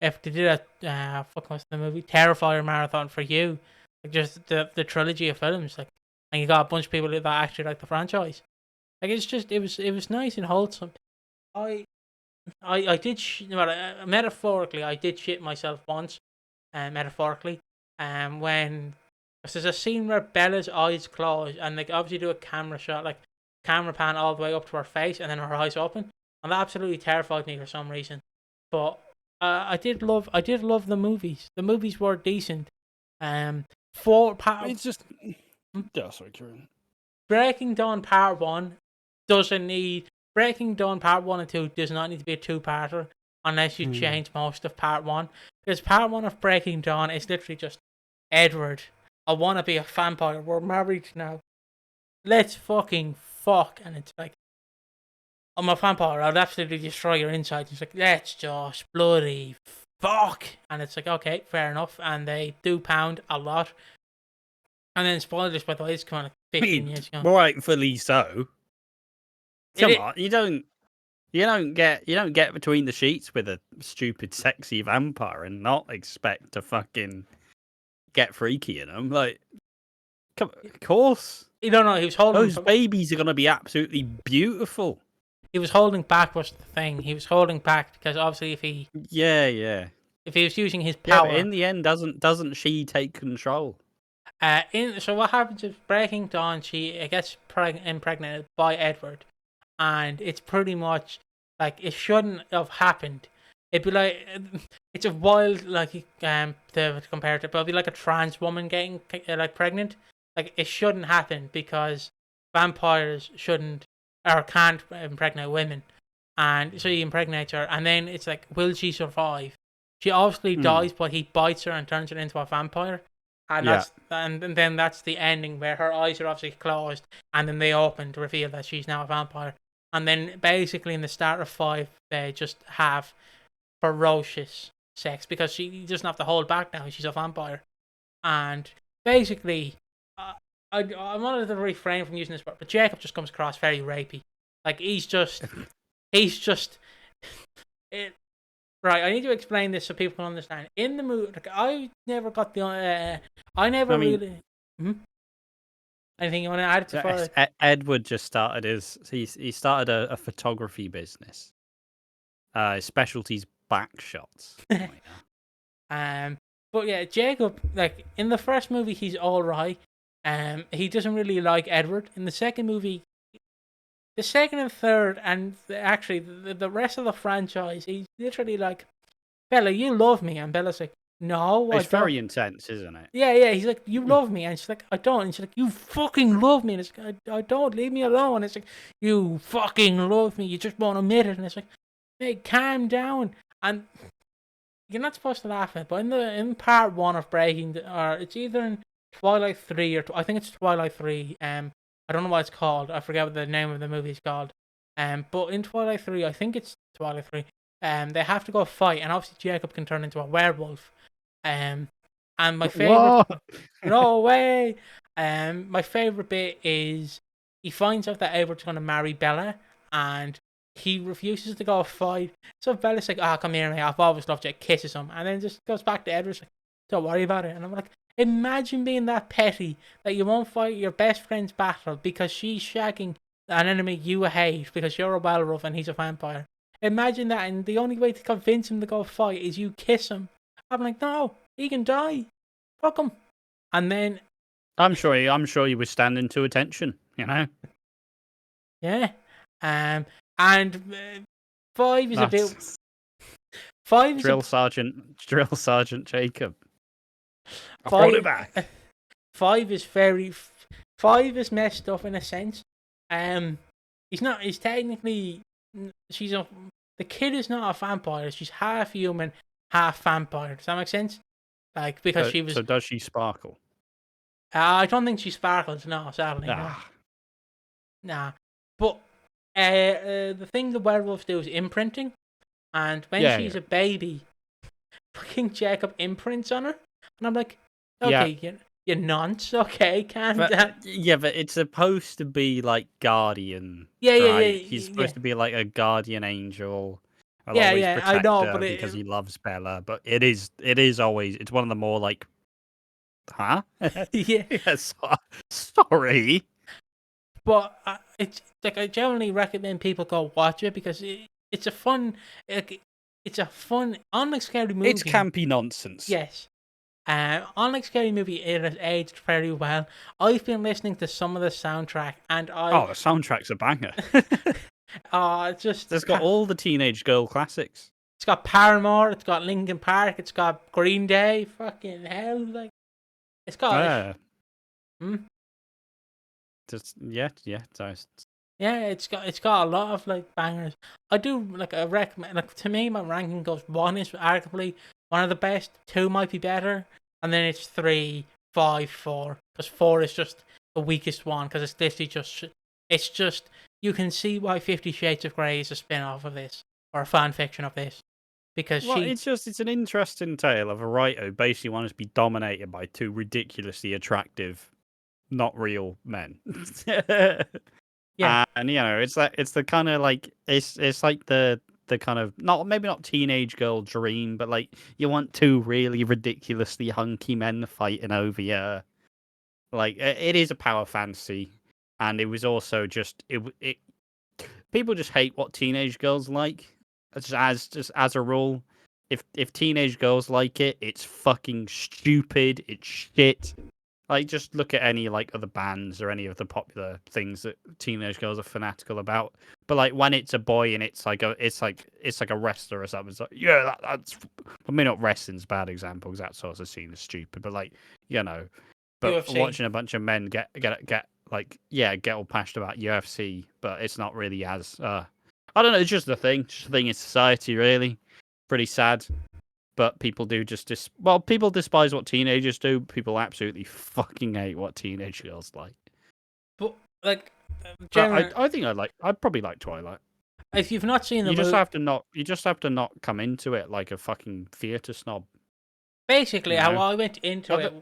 fuck what's the movie Terrifier marathon for you, like just the trilogy of films, like, and you got a bunch of people that actually like the franchise. Like it's just it was nice and wholesome. I I did metaphorically I did shit myself once, metaphorically, when there's a scene where Bella's eyes close and they obviously do a camera shot, like camera pan all the way up to her face and then her eyes open, and that absolutely terrified me for some reason. But I did love the movies. The movies were decent. Um, four part It's just. Oh, sorry, Kieran. Breaking Dawn Part One doesn't need Breaking Dawn Part 1 and 2 does not need to be a two-parter unless you change most of Part 1. Because Part 1 of Breaking Dawn is literally just Edward, I want to be a vampire. We're married now. Let's fucking fuck. And it's like, I'm a vampire. I'll absolutely destroy your insides. It's like, let's just bloody fuck. And it's like, okay, fair enough. And they do pound a lot. And then spoilers, by the way, it's kind of 15 years ago. Rightfully so. Come It, on, you don't get between the sheets with a stupid, sexy vampire and not expect to fucking get freaky in them. Like, come, of course, you don't know. He was holding. those babies are gonna be absolutely beautiful. He was holding back. Was the thing? He was holding back because obviously, Yeah. if he was using his Yeah, power, but in the end, doesn't she take control? so what happens is Breaking Dawn, she gets impregnated by Edward, and it's pretty much like it shouldn't have happened. It'd be like it's a wild to compare it to, but it'd be like a trans woman getting like pregnant. Like it shouldn't happen because vampires shouldn't or can't impregnate women, and so he impregnates her, and then it's like, will she survive? She obviously dies, but he bites her and turns her into a vampire. And Yeah. and then that's the ending where her eyes are obviously closed, and then they open to reveal that she's now a vampire. And then basically in the start of 5, they just have ferocious sex because she doesn't have to hold back now. She's a vampire, and basically, I wanted to refrain from using this word, but Jacob just comes across very rapey. Like he's just it, right. I need to explain this so people can understand. In the movie, like, I never got the. I never really. Anything you want to add to further? Edward just started he started a photography business. His specialty's back shots. But yeah, Jacob, like in the first movie, he's all right. He doesn't really like Edward. In the second movie, the second and third, and actually the rest of the franchise, he's literally like, Bella, you love me, and Bella's like, no, I It's don't. very intense, isn't it? Yeah. He's like, you love me, and she's like, I don't. And she's like, you fucking love me, and it's like, I don't. Leave me alone. And it's like, you fucking love me. You just won't admit it. And it's like, hey, calm down. And you're not supposed to laugh at it, but in part 1 of Breaking, or it's either in Twilight 3, or I think it's Twilight 3. I don't know what it's called. I forget what the name of the movie is called. But in Twilight 3, I think it's Twilight 3. They have to go fight, and obviously Jacob can turn into a werewolf. Um, and my favorite, Whoa! no way. My favorite bit is he finds out that Edward's going to marry Bella, and he refuses to go fight. So Bella's like, "Ah, come here, mate. I've always loved you." Kisses him, and then just goes back to Edward's like, "Don't worry about it." And I'm like, imagine being that petty that you won't fight your best friend's battle because she's shagging an enemy you hate because you're a werewolf and he's a vampire. Imagine that, and the only way to convince him to go fight is you kiss him. I'm like, no, he can die. Fuck him. And then, I'm sure he was standing to attention. You know. yeah, and 5 is a bit. That's 5 is Drill Sergeant Jacob. I brought five. it back. 5 is very. 5 is messed up in a sense. He's not. He's technically. She's a. The kid is not a vampire. She's half human, half vampire. Does that make sense? Like because she was. So does she sparkle? I don't think she sparkles. No, sadly, no. Nah. But the thing the werewolves do is imprinting, and when she's a baby, fucking Jacob imprints on her, and I'm like, okay, you're nonce, okay, calm down. Yeah, but it's supposed to be like guardian. Yeah, right? He's supposed to be like a guardian angel. Always protect I know, her but because he loves Bella. But it's one of the more like, huh? yeah. Sorry. But it's like I generally recommend people go watch it because it's a fun, unlike Scary Movie. It's campy nonsense. Yes. Unlike Scary Movie, it has aged very well. I've been listening to some of the soundtrack, and the soundtrack's a banger. It's got all the teenage girl classics. It's got Paramore, it's got Linkin Park, it's got Green Day. Fucking hell, like it's got. It's got a lot of like bangers. I do like I recommend. Like to me, my ranking goes 1 is arguably one of the best. 2 might be better, and then it's 3, 5, 4. Because 4 is just the weakest one because it's literally just you can see why 50 Shades of Grey is a spin off of this or a fan fiction of this because it's an interesting tale of a writer who basically wants to be dominated by 2 ridiculously attractive, not real men. Yeah, and it's the kind of like it's like the kind of not teenage girl dream, but like you want 2 really ridiculously hunky men fighting over you. Like it is a power fantasy, and it was also just it. People just hate what teenage girls like. Just as a rule, if teenage girls like it, it's fucking stupid. It's shit. Like, just look at any like other bands or any of the popular things that teenage girls are fanatical about. But like when it's a boy and it's like a wrestler or something, it's like that's. I mean, not wrestling's a bad example because that sort of scene is stupid. But like but UFC. Watching a bunch of men get all passionate about UFC, but it's not really as I don't know. It's just a thing in society, really. Pretty sad. But people do people despise what teenagers do. People absolutely fucking hate what teenage girls like. But like, I think I'd probably like Twilight. If you've not seen the movie, you just have to not come into it like a fucking theatre snob. Basically, how I went into it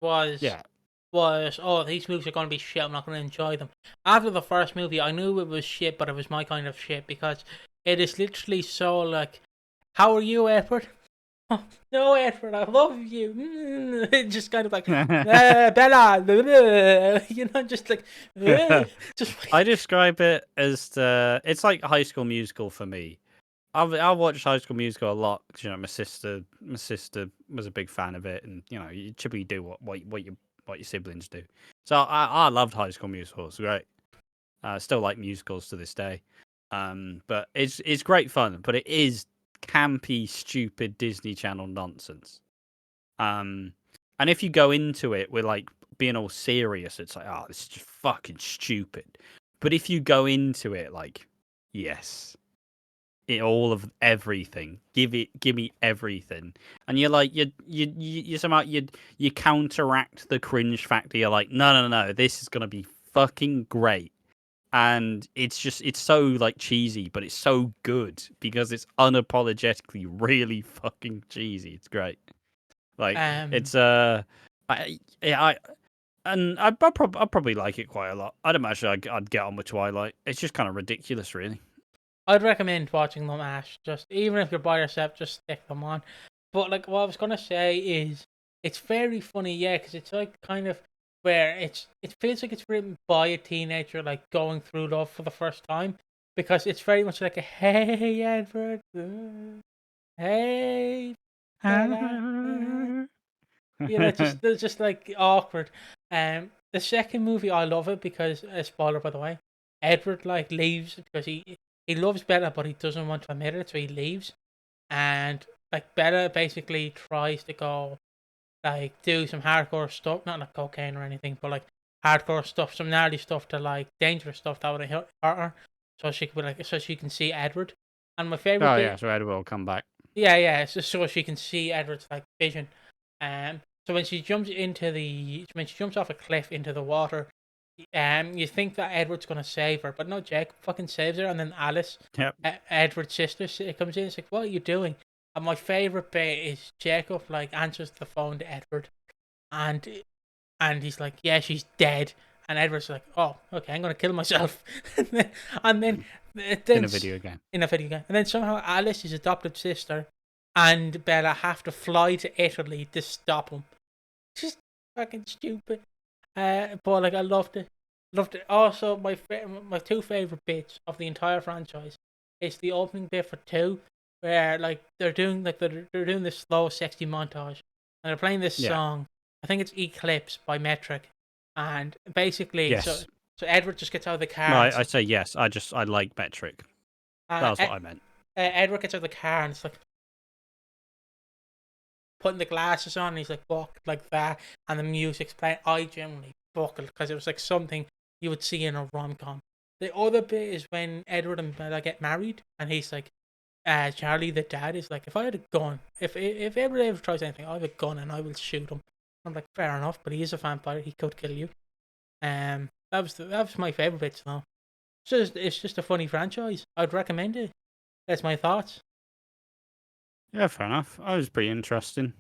was these movies are going to be shit. I'm not going to enjoy them. After the first movie, I knew it was shit, but it was my kind of shit because it is literally so like, how are you, Edward? Oh, no, Edward, I love you. It's just kind of like, Bella, just like, just. I describe it as it's like High School Musical for me. I watched High School Musical a lot because my sister was a big fan of it, and you typically do what your siblings do. So I loved High School Musical. It's great. I still like musicals to this day. But it's great fun, but it is campy, stupid Disney Channel nonsense. And if you go into it with like being all serious, it's like, oh, this is just fucking stupid. But if you go into it like, yes, all of everything. Give me everything. And you're like, you somehow you counteract the cringe factor. You're like, no, this is gonna be fucking great. And it's so like cheesy, but it's so good because it's unapologetically really fucking cheesy. It's great. Like Um, it's I and I'd probably like it quite a lot. I'd imagine I'd get on with Twilight. It's just kind of ridiculous, really. I'd recommend watching them, Ash. Just even if you're by yourself, just stick them on. But like what I was gonna say is, it's very funny, yeah, because it's like kind of where it feels like it's written by a teenager, like going through love for the first time, because it's very much like a hey Edward, hey fella, it's just like awkward. The second movie I love it because spoiler by the way, Edward like leaves because he loves Bella but he doesn't want to admit it, so he leaves, and like Bella basically tries to go like do some hardcore stuff, not like cocaine or anything, but like hardcore stuff, some gnarly stuff to like dangerous stuff that would hurt her, so she could be like so she can see Edward. And my favorite Oh yeah, bit, so Edward will come back. yeah, so she can see Edward's like vision. So when she jumps off a cliff into the water, you think that Edward's gonna save her, but no, Jack fucking saves her, and then Alice, Yep. Edward's sister, comes in. It's like, what are you doing? And my favorite bit is Jacob like answers the phone to Edward, and he's like, yeah, she's dead. And Edward's like, oh, okay, I'm gonna kill myself. and then, In a video game. in a video game, and then somehow Alice, his adopted sister, and Bella have to fly to Italy to stop him. Just fucking stupid. But like I loved it. Loved it. Also, my two favorite bits of the entire franchise is the opening bit for 2, where like they're doing this slow, sexy montage, and they're playing this Yeah. song. I think it's Eclipse by Metric, and basically, Yes. so Edward just gets out of the car. No, I say yes. I like Metric. That's what I meant. Edward gets out of the car and it's like putting the glasses on. And he's like walk like that, and the music's playing. I generally buckled because it was like something you would see in a rom-com. The other bit is when Edward and Bella get married, and he's like, Charlie, the dad, is like, if I had a gun, if Edward ever tries anything, I have a gun and I will shoot him. I'm like, fair enough, but he is a vampire. He could kill you. That was my favorite bits though. It's just a funny franchise. I'd recommend it. That's my thoughts. Yeah, fair enough. I was pretty interesting.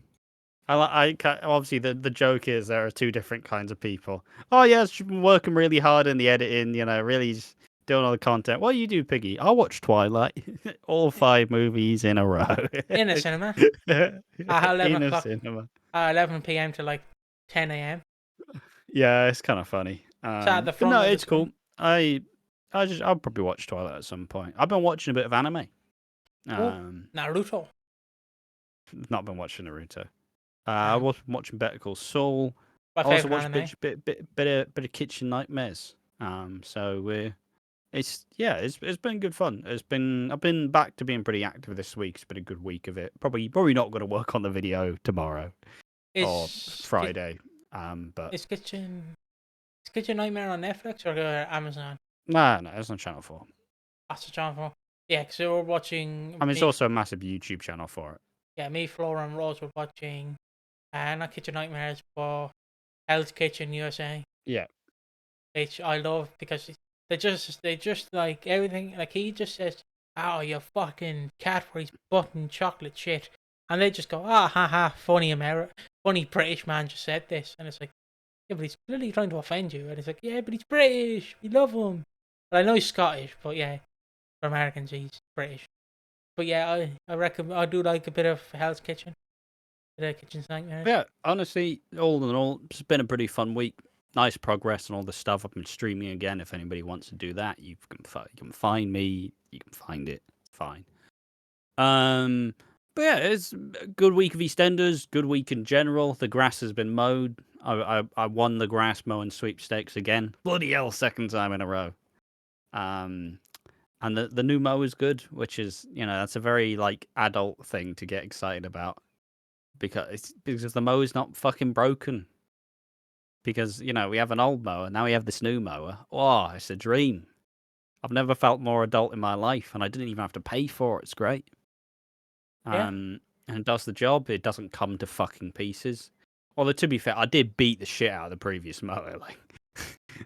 Obviously the joke is there are two different kinds of people. Oh yeah, she's been working really hard in the editing, really just doing all the content. What do you do, Piggy? I watch Twilight, all 5 movies in a row In a cinema at in 11 a o'clock, cinema. 11 p.m. to like 10 a.m. Yeah, it's kind of funny. Sat at the But front no, of the it's screen. cool. I'll probably watch Twilight at some point. I've been watching a bit of anime. Oh, Naruto. Not been watching Naruto. I Um, was watching Better Call Saul. my I also favorite watched anime. bit of Kitchen Nightmares. So it's been good fun. I've been back to being pretty active this week. It's been a good week of it. Probably not going to work on the video tomorrow or Is Friday. But is Kitchen Nightmare on Netflix or Amazon? no, it's on Channel 4. That's the channel. Yeah, because we were watching. I mean, it's also a massive YouTube channel for it. Yeah, me, Flora, and Rose were watching. Not Kitchen Nightmares, but Hell's Kitchen USA, Yeah. which I love because they just like everything. Like he just says, "Oh, you fucking Cadbury's button chocolate shit," and they just go, "Ah, ha ha, funny British man just said this," and it's like, yeah, but he's clearly trying to offend you, and it's like, yeah, but he's British, we love him. But I know he's Scottish, but yeah, for Americans he's British. But yeah, I reckon I do like a bit of Hell's Kitchen, bit of Kitchen's Nightmares. Yeah, honestly, all in all, it's been a pretty fun week. Nice progress and all the stuff. I've been streaming again. If anybody wants to do that, you can find me. You can find it. Fine. But yeah, it's a good week of EastEnders. Good week in general. The grass has been mowed. I won the grass mowing sweepstakes again. Bloody hell, second time in a row. And the new mow is good, which is that's a very like adult thing to get excited about. Because the mower is not fucking broken. Because we have an old mower, now we have this new mower. Oh, it's a dream. I've never felt more adult in my life, and I didn't even have to pay for it. It's great. Yeah. And it does the job. It doesn't come to fucking pieces. Although, to be fair, I did beat the shit out of the previous mower. Like,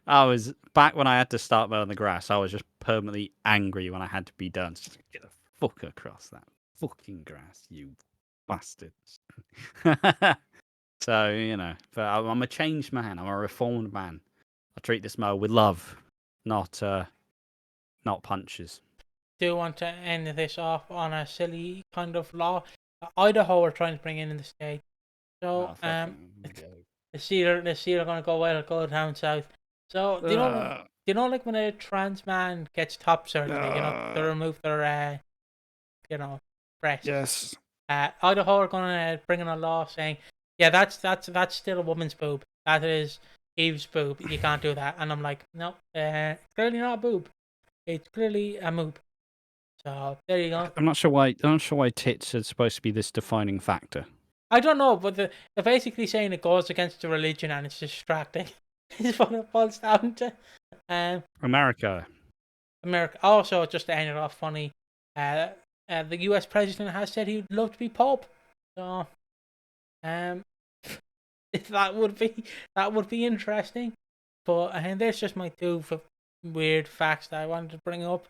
I was back when I had to start mowing the grass. I was just permanently angry when I had to be done. Just get the fuck across that fucking grass, you bastards. So but I'm a changed man. I'm a reformed man. I treat this mower with love, not punches. Do want to end this off on a silly kind of law. Idaho are trying to bring in the state. So the seal are gonna go well, go down south. So do you know like when a trans man gets top surgery, to remove their breast. Yes. Idaho are gonna bring in a law saying, yeah, that's still a woman's boob. That is Eve's boob. You can't do that. And I'm like, no, clearly not a boob. It's clearly a moob. So there you go. I'm not sure why tits are supposed to be this defining factor. I don't know, but they're basically saying it goes against the religion and it's distracting. Is what it boils down to. America. Also, just to end it off funny, the US president has said he would love to be Pope. So, that would be interesting. But there's just my two weird facts that I wanted to bring up.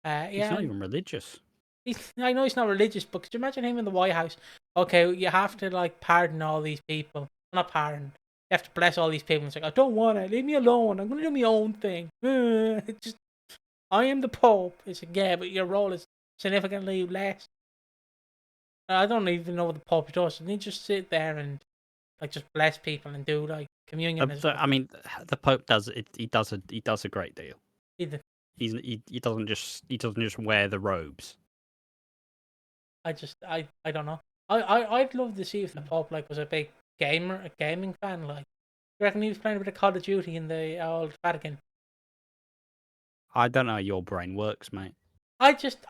He's not even religious. I know he's not religious, but could you imagine him in the White House? Okay, you have to like pardon all these people. Not pardon. You have to bless all these people. It's like, I don't want to. Leave me alone. I'm going to do my own thing. I am the Pope. It's like, yeah, but your role is significantly less. I don't even know what the Pope does. He just sit there and like just bless people and do like communion. I mean, the Pope does it. He does a great deal. He doesn't just wear the robes. I don't know. I'd love to see if the Pope like was a big gaming fan. Like, you reckon he was playing a bit of Call of Duty in the old Vatican? I don't know how your brain works, mate. I just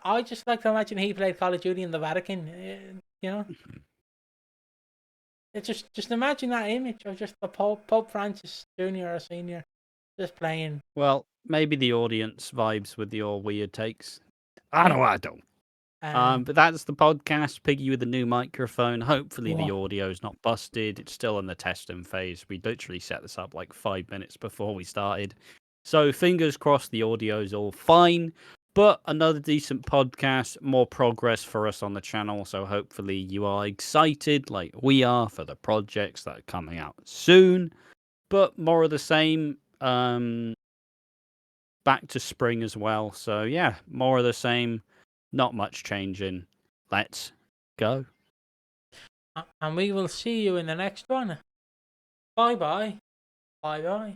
like to imagine he played Call of Duty in the Vatican. It's just imagine that image of just the Pope Francis Jr. or Senior just playing. Well, maybe the audience vibes with your weird takes. I know I don't. But that's the podcast. Piggy with the new microphone. Hopefully the audio's not busted. It's still in the testing phase. We literally set this up like 5 minutes before we started. So fingers crossed the audio's all fine. But another decent podcast, more progress for us on the channel. So hopefully you are excited like we are for the projects that are coming out soon. But more of the same. Back to spring as well. So yeah, more of the same. Not much changing. Let's go. And we will see you in the next one. Bye bye. Bye bye.